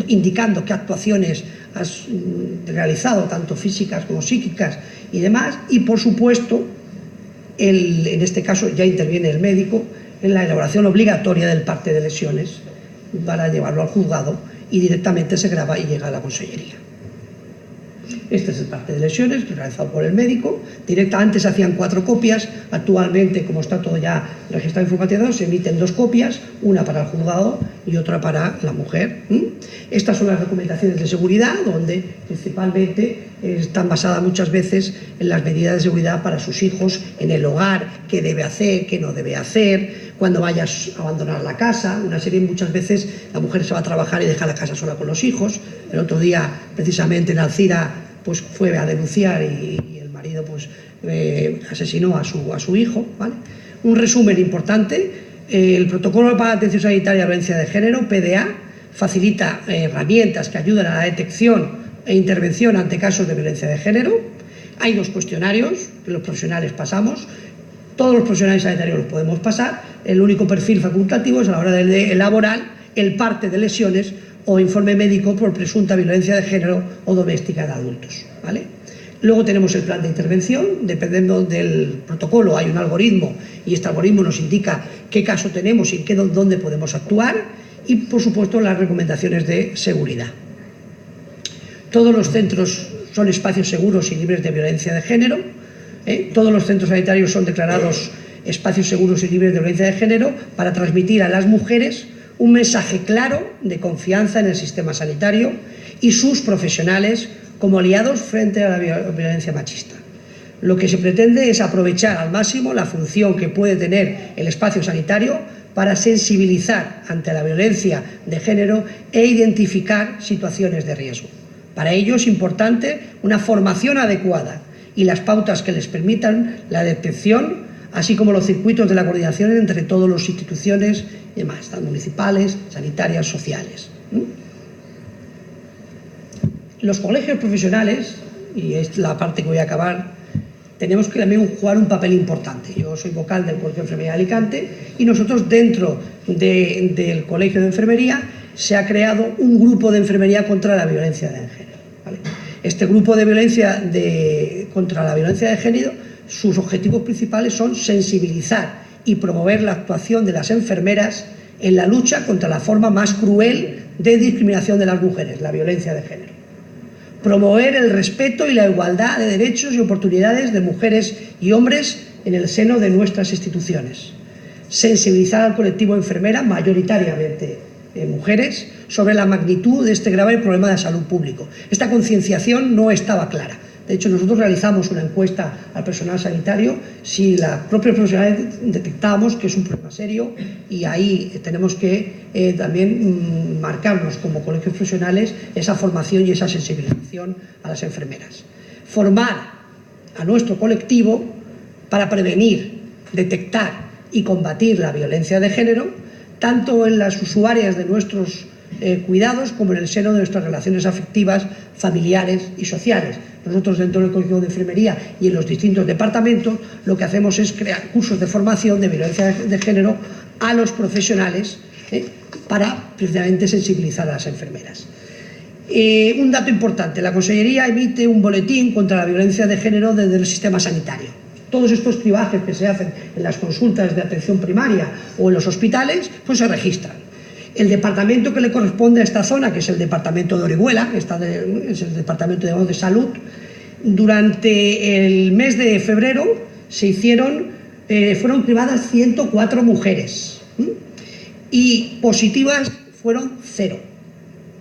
indicando qué actuaciones has realizado, tanto físicas como psíquicas y demás, y por supuesto, en este caso ya interviene el médico en la elaboración obligatoria del parte de lesiones para llevarlo al juzgado, y directamente se graba y llega a la consellería. Este es el parte de lesiones realizado por el médico. Antes se hacían 4 copias, actualmente, como está todo ya registrado e informatizado, se emiten 2 copias, una para el juzgado y otra para la mujer. Estas son las recomendaciones de seguridad, donde principalmente están basadas muchas veces en las medidas de seguridad para sus hijos en el hogar, qué debe hacer, qué no debe hacer, cuando vayas a abandonar la casa, una serie. Muchas veces la mujer se va a trabajar y deja la casa sola con los hijos. El otro día, precisamente en Alcira, pues fue a denunciar y el marido pues asesinó a su hijo, ¿vale? Un resumen importante: el protocolo para la atención sanitaria de violencia de género, PDA, facilita herramientas que ayudan a la detección e intervención ante casos de violencia de género. Hay 2 cuestionarios que los profesionales pasamos. Todos los profesionales sanitarios los podemos pasar. El único perfil facultativo es a la hora de elaborar el parte de lesiones o informe médico por presunta violencia de género o doméstica de adultos, ¿vale? Luego tenemos el plan de intervención, dependiendo del protocolo hay un algoritmo y este algoritmo nos indica qué caso tenemos y dónde podemos actuar, y por supuesto las recomendaciones de seguridad. Todos los centros son espacios seguros y libres de violencia de género, todos los centros sanitarios son declarados espacios seguros y libres de violencia de género para transmitir a las mujeres un mensaje claro de confianza en el sistema sanitario y sus profesionales como aliados frente a la violencia machista. Lo que se pretende es aprovechar al máximo la función que puede tener el espacio sanitario para sensibilizar ante la violencia de género e identificar situaciones de riesgo. Para ello es importante una formación adecuada y las pautas que les permitan la detección, así como los circuitos de la coordinación entre todas las instituciones y demás, municipales, sanitarias, sociales. Los colegios profesionales, y es la parte que voy a acabar, tenemos que también jugar un papel importante. Yo soy vocal del Colegio de Enfermería de Alicante y nosotros dentro del Colegio de Enfermería se ha creado un grupo de enfermería contra la violencia de género, ¿vale? Este grupo de violencia contra la violencia de género, sus objetivos principales son sensibilizar y promover la actuación de las enfermeras en la lucha contra la forma más cruel de discriminación de las mujeres, la violencia de género. Promover el respeto y la igualdad de derechos y oportunidades de mujeres y hombres en el seno de nuestras instituciones. Sensibilizar al colectivo enfermera, mayoritariamente mujeres, sobre la magnitud de este grave problema de salud público. Esta concienciación no estaba clara. De hecho, nosotros realizamos una encuesta al personal sanitario si los propios profesionales detectábamos que es un problema serio, y ahí tenemos que también marcarnos como colegios profesionales esa formación y esa sensibilización a las enfermeras. Formar a nuestro colectivo para prevenir, detectar y combatir la violencia de género, tanto en las usuarias de nuestros cuidados como en el seno de nuestras relaciones afectivas, familiares y sociales. Nosotros dentro del Colegio de Enfermería y en los distintos departamentos lo que hacemos es crear cursos de formación de violencia de género a los profesionales para precisamente sensibilizar a las enfermeras. Un dato importante, la Consellería emite un boletín contra la violencia de género desde el sistema sanitario. Todos estos cribajes que se hacen en las consultas de atención primaria o en los hospitales, pues se registran. El departamento que le corresponde a esta zona, que es el departamento de Orihuela, que es el departamento de salud, durante el mes de febrero fueron cribadas 104 mujeres y positivas fueron 0.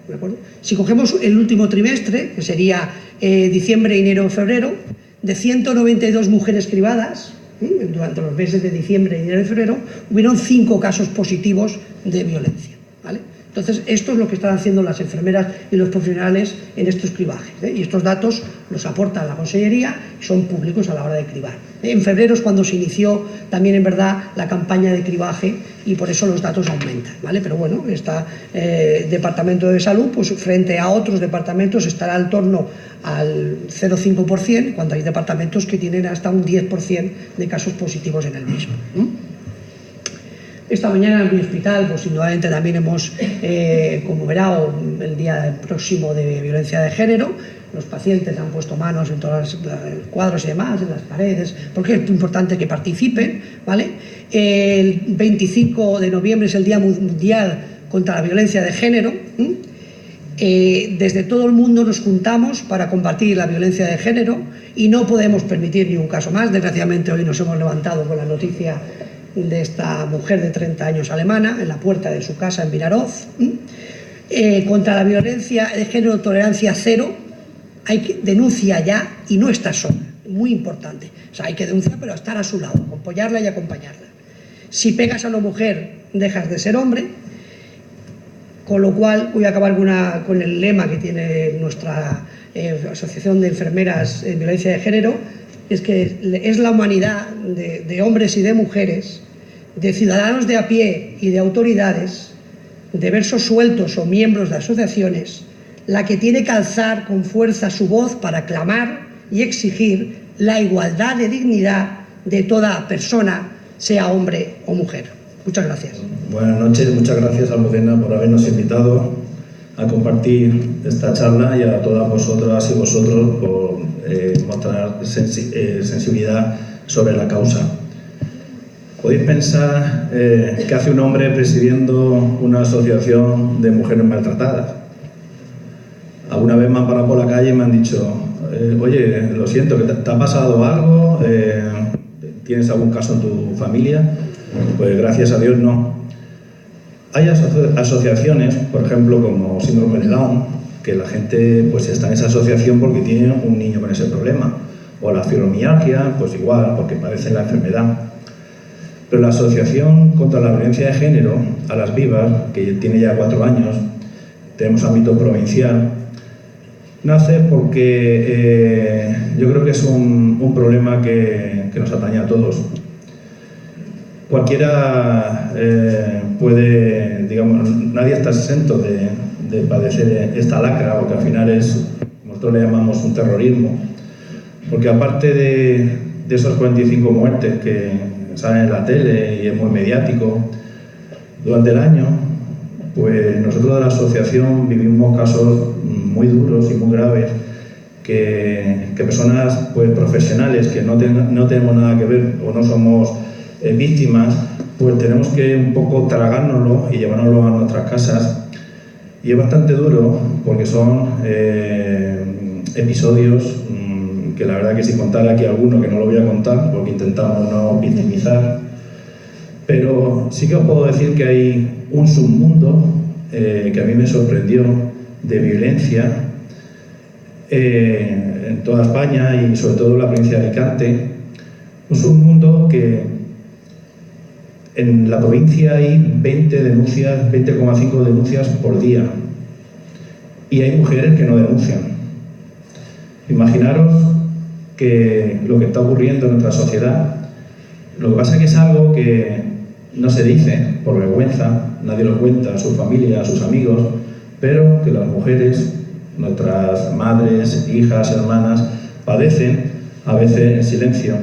¿De acuerdo? Si cogemos el último trimestre, que sería diciembre, enero, febrero, de 192 mujeres cribadas, durante los meses de diciembre, enero y febrero, hubieron 5 casos positivos de violencia. ¿Vale? Entonces, esto es lo que están haciendo las enfermeras y los profesionales en estos cribajes, y estos datos los aporta la Consellería y son públicos a la hora de cribar. En febrero es cuando se inició también, en verdad, la campaña de cribaje y por eso los datos aumentan, ¿vale? Pero bueno, este Departamento de Salud, pues frente a otros departamentos estará en torno al 0,5%, cuando hay departamentos que tienen hasta un 10% de casos positivos en el mismo. Esta mañana en mi hospital, pues indudablemente también hemos conmemorado el día próximo de violencia de género. Los pacientes han puesto manos en todos los cuadros y demás, en las paredes, porque es importante que participen, ¿vale? El 25 de noviembre es el Día Mundial contra la Violencia de Género. Desde todo el mundo nos juntamos para combatir la violencia de género y no podemos permitir ni un caso más. Desgraciadamente hoy nos hemos levantado con la noticia de esta mujer de 30 años alemana en la puerta de su casa en Vinaroz. Contra la violencia de género, tolerancia cero. Hay que denuncia ya y no estar sola, muy importante. O sea, hay que denunciar, pero estar a su lado, apoyarla y acompañarla. Si pegas a una mujer, dejas de ser hombre. Con lo cual, voy a acabar con el lema que tiene nuestra Asociación de Enfermeras en Violencia de Género, es que es la humanidad de hombres y de mujeres, de ciudadanos de a pie y de autoridades, de versos sueltos o miembros de asociaciones, la que tiene que alzar con fuerza su voz para clamar y exigir la igualdad de dignidad de toda persona, sea hombre o mujer. Muchas gracias. Buenas noches, muchas gracias, Almudena, por habernos invitado a compartir esta charla y a todas vosotras y vosotros por mostrar sensibilidad sobre la causa. ¿Podéis pensar qué hace un hombre presidiendo una asociación de mujeres maltratadas? Alguna vez me han parado por la calle y me han dicho, oye, lo siento, que ¿te ha pasado algo? ¿Tienes algún caso en tu familia? Pues gracias a Dios no. Hay asociaciones, por ejemplo, como Síndrome de Down, que la gente pues está en esa asociación porque tiene un niño con ese problema. O la fibromialgia, pues igual, porque padecen la enfermedad. Pero la Asociación contra la Violencia de Género, a las Vivas, que tiene ya 4 años, tenemos ámbito provincial, nace porque yo creo que es un problema que nos atañe a todos. Cualquiera puede, digamos, nadie está exento de padecer esta lacra, porque al final nosotros le llamamos un terrorismo. Porque aparte de esas 45 muertes que salen en la tele y es muy mediático, durante el año, pues nosotros de la asociación vivimos casos muy duros y muy graves que personas pues, profesionales que no tenemos nada que ver o no somos víctimas, pues tenemos que un poco tragárnoslo y llevárnoslo a nuestras casas. Y es bastante duro porque son episodios que la verdad que si contara aquí alguno, que no lo voy a contar porque intentamos no victimizar, pero sí que os puedo decir que hay un submundo que a mí me sorprendió de violencia en toda España y sobre todo en la provincia de Alicante, un submundo que en la provincia hay 20,5 denuncias por día y hay mujeres que no denuncian. Imaginaros que lo que está ocurriendo en nuestra sociedad, lo que pasa es que es algo que no se dice por vergüenza, nadie lo cuenta a su familia, a sus amigos, pero que las mujeres, nuestras madres, hijas, hermanas, padecen a veces en silencio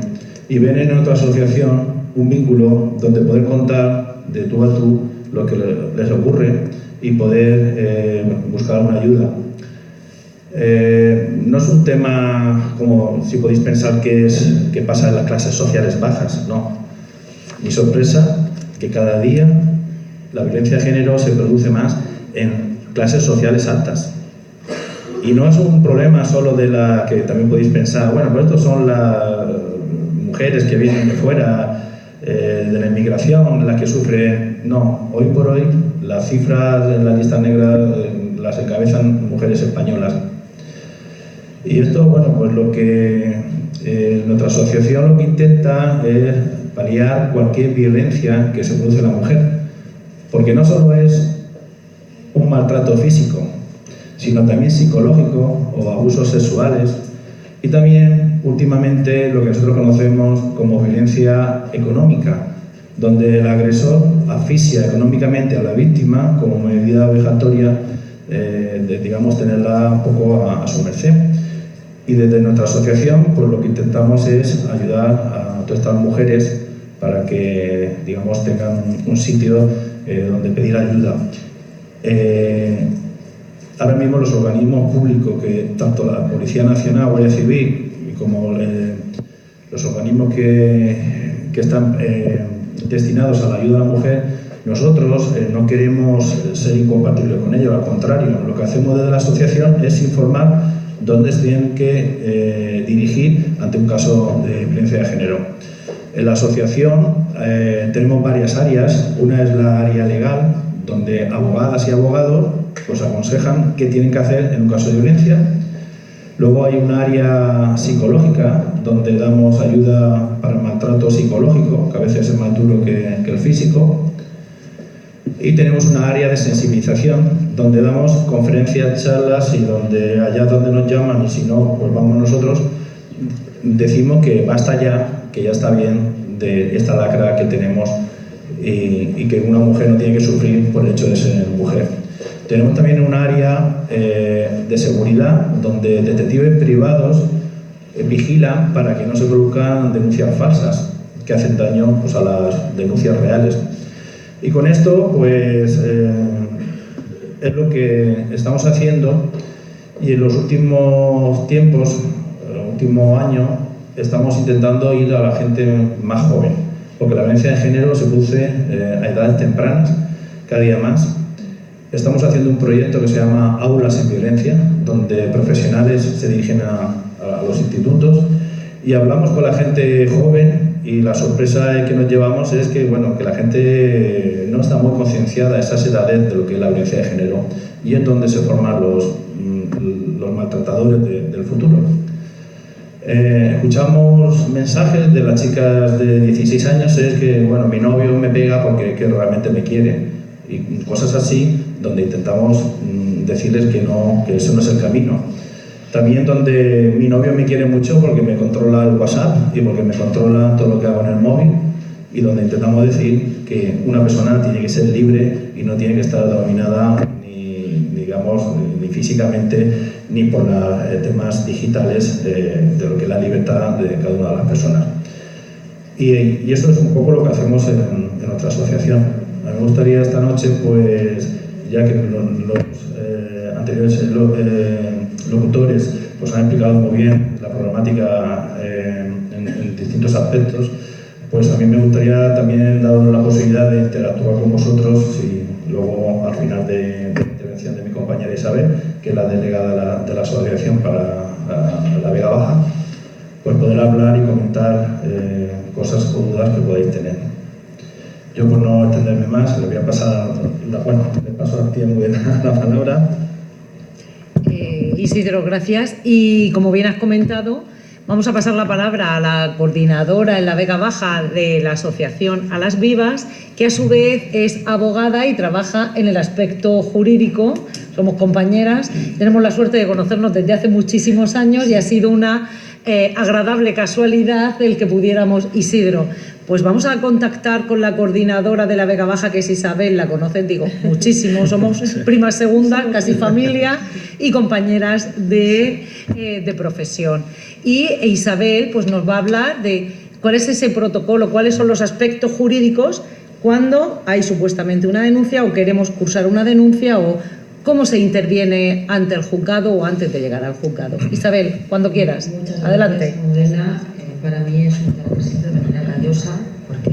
y ven en nuestra asociación un vínculo donde poder contar de tú a tú lo que les ocurre y poder buscar una ayuda. No es un tema como si podéis pensar que pasa en las clases sociales bajas, no. Mi sorpresa que cada día la violencia de género se produce más en clases sociales altas. Y no es un problema solo de la que también podéis pensar, bueno, pues estos son las mujeres que vienen de fuera, de la inmigración, las que sufren. No, hoy por hoy las cifras en la lista negra las encabezan mujeres españolas. Y esto, bueno, pues lo que nuestra asociación lo que intenta es paliar cualquier violencia que se produce en la mujer, porque no solo es un maltrato físico, sino también psicológico o abusos sexuales y también últimamente lo que nosotros conocemos como violencia económica, donde el agresor asfixia económicamente a la víctima como medida vejatoria de, digamos, tenerla un poco a su merced. Y desde nuestra asociación, pues lo que intentamos es ayudar a todas estas mujeres para que, digamos, tengan un sitio donde pedir ayuda. Ahora mismo los organismos públicos, que tanto la Policía Nacional, Guardia Civil, como los organismos que están destinados a la ayuda a la mujer, nosotros no queremos ser incompatibles con ellos, al contrario, lo que hacemos desde la asociación es informar dónde se tienen que dirigir ante un caso de violencia de género. En la asociación tenemos varias áreas. Una es la área legal, donde abogadas y abogados pues aconsejan qué tienen que hacer en un caso de violencia. Luego hay un área psicológica, donde damos ayuda para el maltrato psicológico, que a veces es más duro que el físico. Y tenemos una área de sensibilización, donde damos conferencias, charlas y donde allá donde nos llaman, y si no, pues vamos nosotros, decimos que basta ya, que ya está bien de esta lacra que tenemos y que una mujer no tiene que sufrir por el hecho de ser mujer. Tenemos también un área de seguridad, donde detectives privados vigilan para que no se produzcan denuncias falsas que hacen daño pues, a las denuncias reales. Y con esto, pues, es lo que estamos haciendo y en los últimos tiempos, último año estamos intentando ir a la gente más joven, porque la violencia de género se produce a edades tempranas, cada día más. Estamos haciendo un proyecto que se llama Aulas en Violencia, donde profesionales se dirigen a los institutos y hablamos con la gente joven, y la sorpresa que nos llevamos es que, bueno, que la gente no está muy concienciada a esas edades de lo que es la violencia de género, y es donde se forman los maltratadores del futuro. Escuchamos mensajes de las chicas de 16 años, es que, bueno, mi novio me pega porque que realmente me quiere, y cosas así, donde intentamos decirles que no, que eso no es el camino. También donde mi novio me quiere mucho porque me controla el WhatsApp y porque me controla todo lo que hago en el móvil, y donde intentamos decir que una persona tiene que ser libre y no tiene que estar dominada ni físicamente ni por los temas digitales de lo que es la libertad de cada una de las personas. Y eso es un poco lo que hacemos en nuestra asociación. A mí me gustaría esta noche, pues, ya que los anteriores locutores pues han explicado muy bien la problemática en distintos aspectos, pues a mí me gustaría también daros la posibilidad de interactuar con vosotros, y luego al final de la intervención de mi compañera Isabel, que es la delegada de la asociación para la Vega Baja, pues poder hablar y comentar cosas o dudas que podáis tener. Yo, por no extenderme más, le voy a pasar, le paso a ti la palabra. Isidro, gracias. Y como bien has comentado, vamos a pasar la palabra a la coordinadora en la Vega Baja de la asociación A las Vivas, que a su vez es abogada y trabaja en el aspecto jurídico. Somos compañeras, tenemos la suerte de conocernos desde hace muchísimos años y ha sido una agradable casualidad el que pudiéramos. Isidro, pues vamos a contactar con la coordinadora de la Vega Baja, que es Isabel, la conocen, digo, muchísimo, somos primas segundas, casi familia y compañeras de profesión. Y Isabel pues nos va a hablar de cuál es ese protocolo, cuáles son los aspectos jurídicos cuando hay supuestamente una denuncia o queremos cursar una denuncia, o cómo se interviene ante el juzgado o antes de llegar al juzgado. Isabel, cuando quieras. Muchas gracias, adelante. Modena. Para mí es un placer siempre venir a Callosa, porque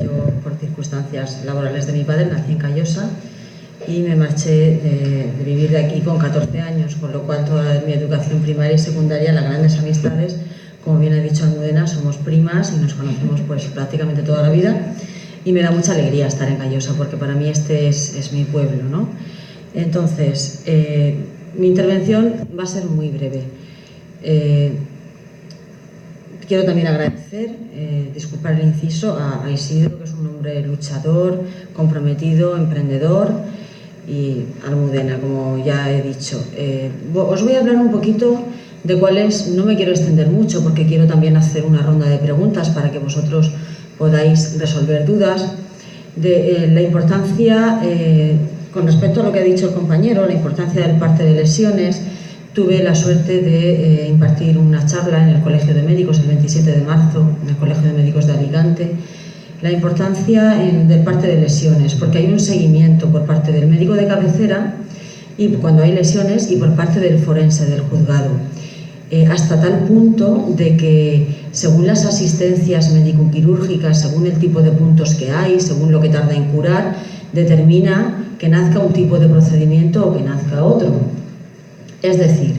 yo, por circunstancias laborales de mi padre, nací en Callosa y me marché de vivir de aquí con 14 años, con lo cual toda mi educación primaria y secundaria, las grandes amistades, como bien ha dicho Almudena, somos primas y nos conocemos pues prácticamente toda la vida, y me da mucha alegría estar en Callosa, porque para mí este es mi pueblo, ¿no? Entonces, mi intervención va a ser muy breve. Quiero también agradecer, disculpar el inciso, a Isidro, que es un hombre luchador, comprometido, emprendedor, y a Almudena, como ya he dicho. Os voy a hablar un poquito de cuáles, no me quiero extender mucho porque quiero también hacer una ronda de preguntas para que vosotros podáis resolver dudas, de la importancia, con respecto a lo que ha dicho el compañero, la importancia del parte de lesiones. Tuve la suerte de impartir una charla en el Colegio de Médicos el 27 de marzo, en el Colegio de Médicos de Alicante, la importancia del parte de lesiones, porque hay un seguimiento por parte del médico de cabecera y cuando hay lesiones, y por parte del forense del juzgado, hasta tal punto de que según las asistencias médico-quirúrgicas, según el tipo de puntos que hay, según lo que tarda en curar, determina que nazca un tipo de procedimiento o que nazca otro. Es decir,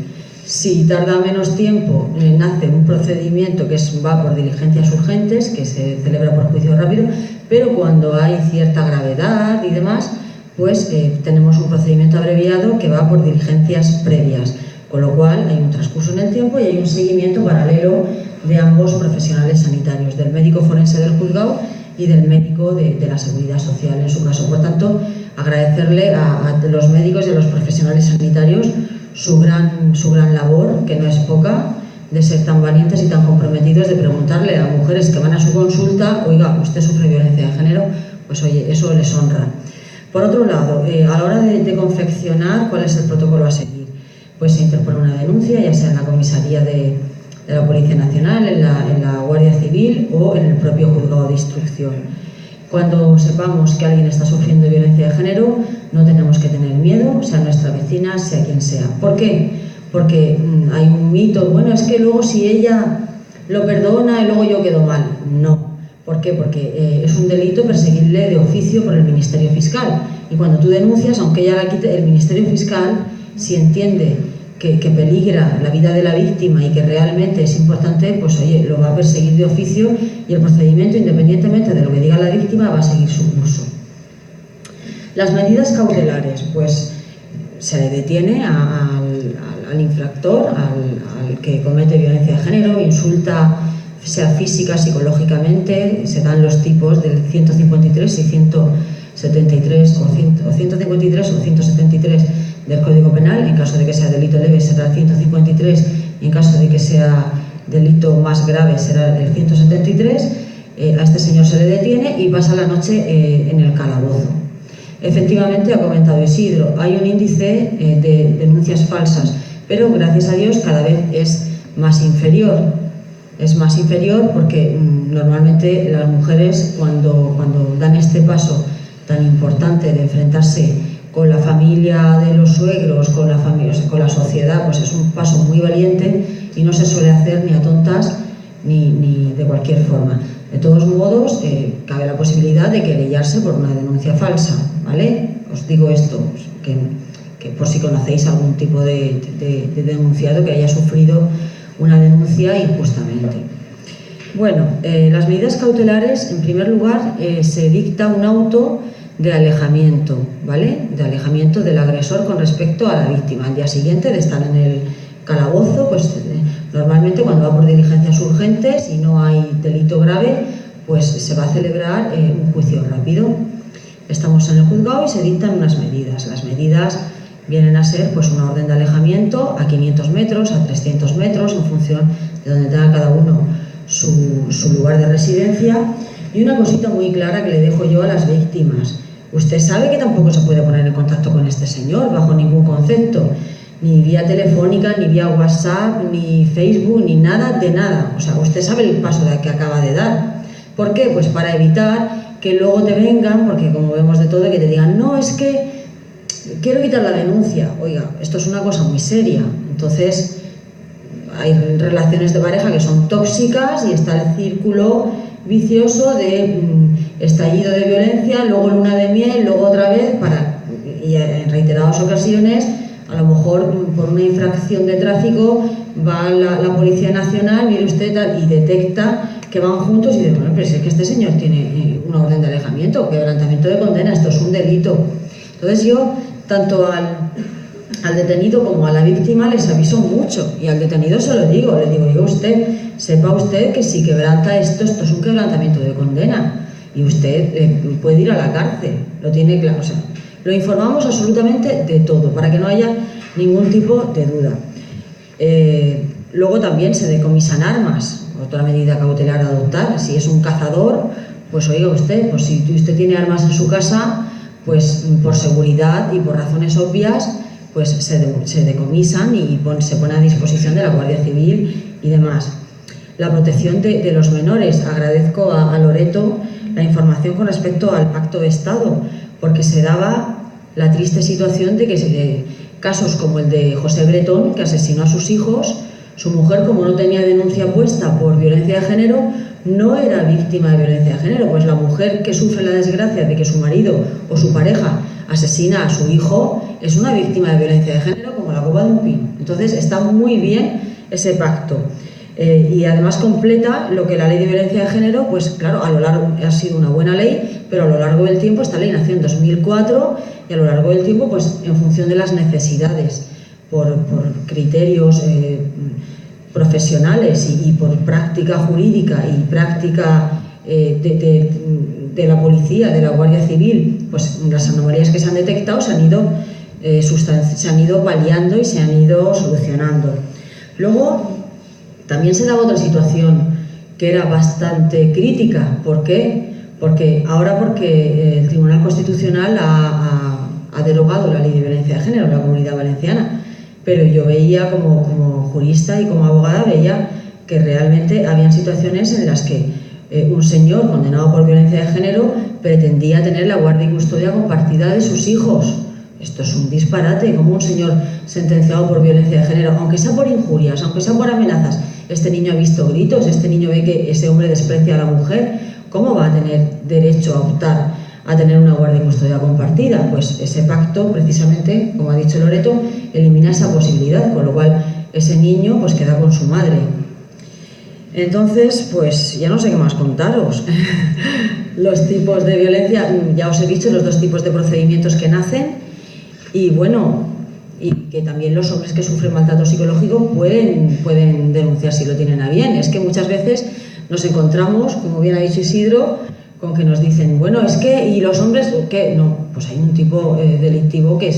si tarda menos tiempo, nace un procedimiento que va por diligencias urgentes, que se celebra por juicio rápido, pero cuando hay cierta gravedad y demás, pues tenemos un procedimiento abreviado que va por diligencias previas, con lo cual hay un transcurso en el tiempo y hay un seguimiento paralelo de ambos profesionales sanitarios, del médico forense del juzgado y del médico de la seguridad social en su caso. Por tanto, agradecerle a los médicos y a los profesionales sanitarios su gran labor, que no es poca, de ser tan valientes y tan comprometidos, de preguntarle a mujeres que van a su consulta: oiga, ¿usted sufre violencia de género? Pues oye, eso les honra. Por otro lado, a la hora de confeccionar cuál es el protocolo a seguir, pues se interpone una denuncia, ya sea en la comisaría de la Policía Nacional, en la Guardia Civil o en el propio juzgado de instrucción. Cuando sepamos que alguien está sufriendo violencia de género, no tenemos que tener miedo, sea nuestra vecina, sea quien sea. ¿Por qué? porque hay un mito, bueno, es que luego si ella lo perdona y luego yo quedo mal. No. ¿Por qué? Porque es un delito perseguible de oficio por el Ministerio Fiscal. Y cuando tú denuncias, aunque ella la quite, el Ministerio Fiscal, si entiende que peligra la vida de la víctima y que realmente es importante, pues oye, lo va a perseguir de oficio y el procedimiento, independientemente de lo que diga la víctima, va a seguir su curso. Las medidas cautelares, pues se le detiene al infractor, al que comete violencia de género, insulta, sea física, psicológicamente, se dan los tipos del 153 y 173 o 153 o 173 del Código Penal. En caso de que sea delito leve será el 153 y en caso de que sea delito más grave será el 173. A este señor se le detiene y pasa la noche en el calabozo. Efectivamente, ha comentado Isidro, hay un índice de denuncias falsas, pero gracias a Dios cada vez es más inferior. Es más inferior porque normalmente las mujeres cuando dan este paso tan importante de enfrentarse con la familia de los suegros, con la familia, con la sociedad, pues es un paso muy valiente y no se suele hacer ni a tontas ni de cualquier forma. De todos modos, cabe la posibilidad de querellarse por una denuncia falsa, ¿vale? Os digo esto, que por si conocéis algún tipo de denunciado que haya sufrido una denuncia injustamente. Bueno, las medidas cautelares, en primer lugar, se dicta un auto de alejamiento, ¿vale? De alejamiento del agresor con respecto a la víctima. Al día siguiente de estar en el calabozo, pues normalmente cuando va por diligencias urgentes y no hay delito grave, pues se va a celebrar un juicio rápido. Estamos en el juzgado y se dictan unas medidas. Las medidas vienen a ser pues una orden de alejamiento a 500 metros, a 300 metros, en función de donde tenga cada uno su lugar de residencia. Y una cosita muy clara que le dejo yo a las víctimas. Usted sabe que tampoco se puede poner en contacto con este señor bajo ningún concepto, ni vía telefónica, ni vía WhatsApp, ni Facebook, ni nada de nada. O sea, usted sabe el paso que acaba de dar. ¿Por qué? Pues para evitar que luego te vengan, porque como vemos de todo, que te digan, no, es que quiero quitar la denuncia. Oiga, esto es una cosa muy seria. Entonces, hay relaciones de pareja que son tóxicas y está el círculo vicioso de estallido de violencia, luego luna de miel, luego otra vez, y en reiteradas ocasiones, a lo mejor por una infracción de tráfico, va la Policía Nacional, mire usted, y detecta que van juntos y dice, bueno, pero es que este señor tiene una orden de alejamiento, quebrantamiento de condena, esto es un delito. Entonces yo, tanto al detenido como a la víctima les aviso mucho, y al detenido se lo digo, le digo, usted, sepa usted que si quebranta esto es un quebrantamiento de condena y usted puede ir a la cárcel, lo tiene claro. O sea, lo informamos absolutamente de todo para que no haya ningún tipo de duda. Luego también se decomisan armas, otra medida cautelar a adoptar. Si es un cazador, pues oiga usted, pues si usted tiene armas en su casa, pues por seguridad y por razones obvias, pues se decomisan y se pone a disposición de la Guardia Civil y demás. La protección de los menores. Agradezco a Loreto la información con respecto al Pacto de Estado, porque se daba la triste situación de que casos como el de José Bretón, que asesinó a sus hijos, su mujer, como no tenía denuncia puesta por violencia de género, no era víctima de violencia de género, pues la mujer que sufre la desgracia de que su marido o su pareja asesina a su hijo es una víctima de violencia de género como la copa de un pino. Entonces está muy bien ese pacto. Y además completa lo que la ley de violencia de género, pues claro, a lo largo ha sido una buena ley, pero a lo largo del tiempo, esta ley nació en 2004 y a lo largo del tiempo, pues en función de las necesidades, por criterios profesionales y por práctica jurídica y práctica de la policía, de la Guardia Civil, pues las anomalías que se han detectado se han ido paliando y se han ido solucionando. Luego también se daba otra situación que era bastante crítica. ¿Por qué? Porque el Tribunal Constitucional ha derogado la ley de violencia de género en la Comunidad Valenciana, pero yo veía como jurista y como abogada, veía que realmente habían situaciones en las que un señor condenado por violencia de género pretendía tener la guardia y custodia compartida de sus hijos, esto es un disparate, como un señor sentenciado por violencia de género, aunque sea por injurias, aunque sea por amenazas, este niño ha visto gritos, este niño ve que ese hombre desprecia a la mujer, ¿cómo va a tener derecho a optar a tener una guardia y custodia compartida? Pues ese pacto, precisamente, como ha dicho Loreto, elimina esa posibilidad, con lo cual ese niño pues queda con su madre. Entonces, pues ya no sé qué más contaros. Los tipos de violencia, ya os he dicho los dos tipos de procedimientos que nacen, y bueno, y que también los hombres que sufren maltrato psicológico pueden denunciar si lo tienen a bien. Es que muchas veces nos encontramos, como bien ha dicho Isidro, con que nos dicen, bueno, es que, ¿y los hombres qué? No, pues hay un tipo delictivo que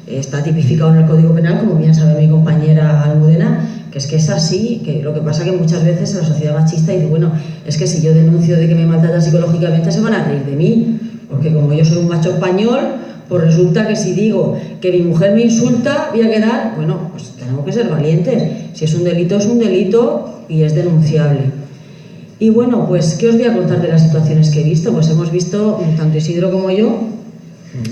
está tipificado en el Código Penal, como bien sabe mi compañera Almudena, que es así, que lo que pasa que muchas veces en la sociedad machista dice, bueno, es que si yo denuncio de que me maltratan psicológicamente se van a reír de mí, porque como yo soy un macho español, pues resulta que si digo que mi mujer me insulta, voy a quedar, bueno, pues tenemos que ser valientes, si es un delito y es denunciable. Y bueno, pues, ¿qué os voy a contar de las situaciones que he visto? Pues hemos visto, tanto Isidro como yo,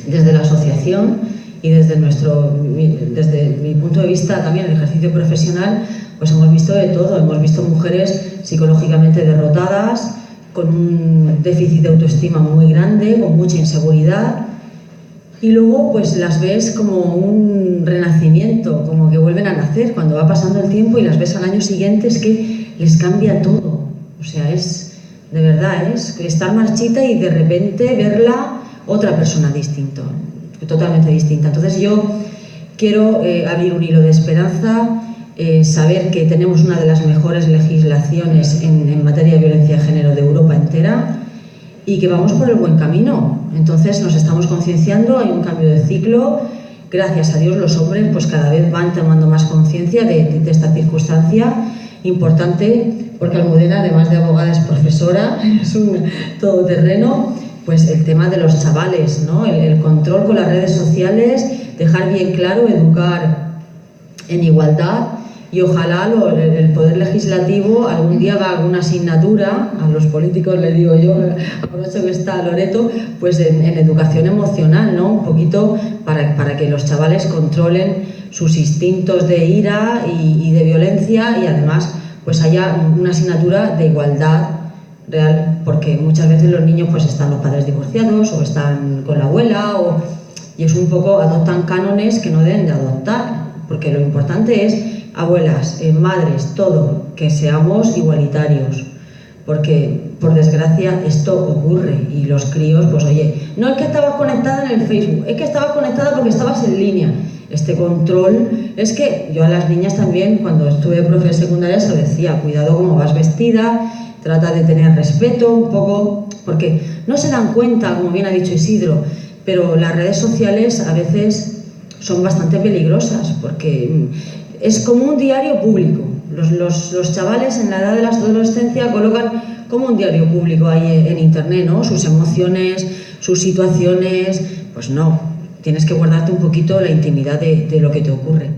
desde la asociación y desde mi punto de vista también, el ejercicio profesional, pues hemos visto de todo. Hemos visto mujeres psicológicamente derrotadas, con un déficit de autoestima muy grande, con mucha inseguridad, y luego pues las ves como un renacimiento, como que vuelven a nacer cuando va pasando el tiempo, y las ves al año siguiente, es que les cambia todo. O sea, es de verdad, es estar marchita y de repente verla otra persona distinta, totalmente distinta. Entonces yo quiero abrir un hilo de esperanza, saber que tenemos una de las mejores legislaciones en materia de violencia de género de Europa entera, y que vamos por el buen camino. Entonces nos estamos concienciando, hay un cambio de ciclo. Gracias a Dios los hombres pues cada vez van tomando más conciencia de esta circunstancia importante, porque Almudena, además de abogada, es profesora, es un todoterreno. Pues el tema de los chavales, ¿no? El control con las redes sociales, dejar bien claro, educar en igualdad, y ojalá el Poder Legislativo algún día haga alguna asignatura, a los políticos le digo yo, aprovecho que está Loreto, pues en educación emocional, ¿no? Un poquito para que los chavales controlen sus instintos de ira y de violencia, y además pues haya una asignatura de igualdad real, porque muchas veces los niños pues están los padres divorciados o están con la abuela, y es un poco, adoptan cánones que no deben de adoptar, porque lo importante es, abuelas, madres, todo, que seamos igualitarios, porque por desgracia esto ocurre, y los críos, pues oye, no es que estabas conectada en el Facebook, es que estabas conectada porque estabas en línea. Este control, es que yo a las niñas también, cuando estuve de profe de secundaria, se lo decía, cuidado cómo vas vestida, trata de tener respeto un poco, porque no se dan cuenta, como bien ha dicho Isidro, pero las redes sociales a veces son bastante peligrosas, porque es como un diario público. Los chavales en la edad de la adolescencia colocan como un diario público ahí en internet, ¿no? Sus emociones, sus situaciones, pues no, tienes que guardarte un poquito la intimidad de lo que te ocurre.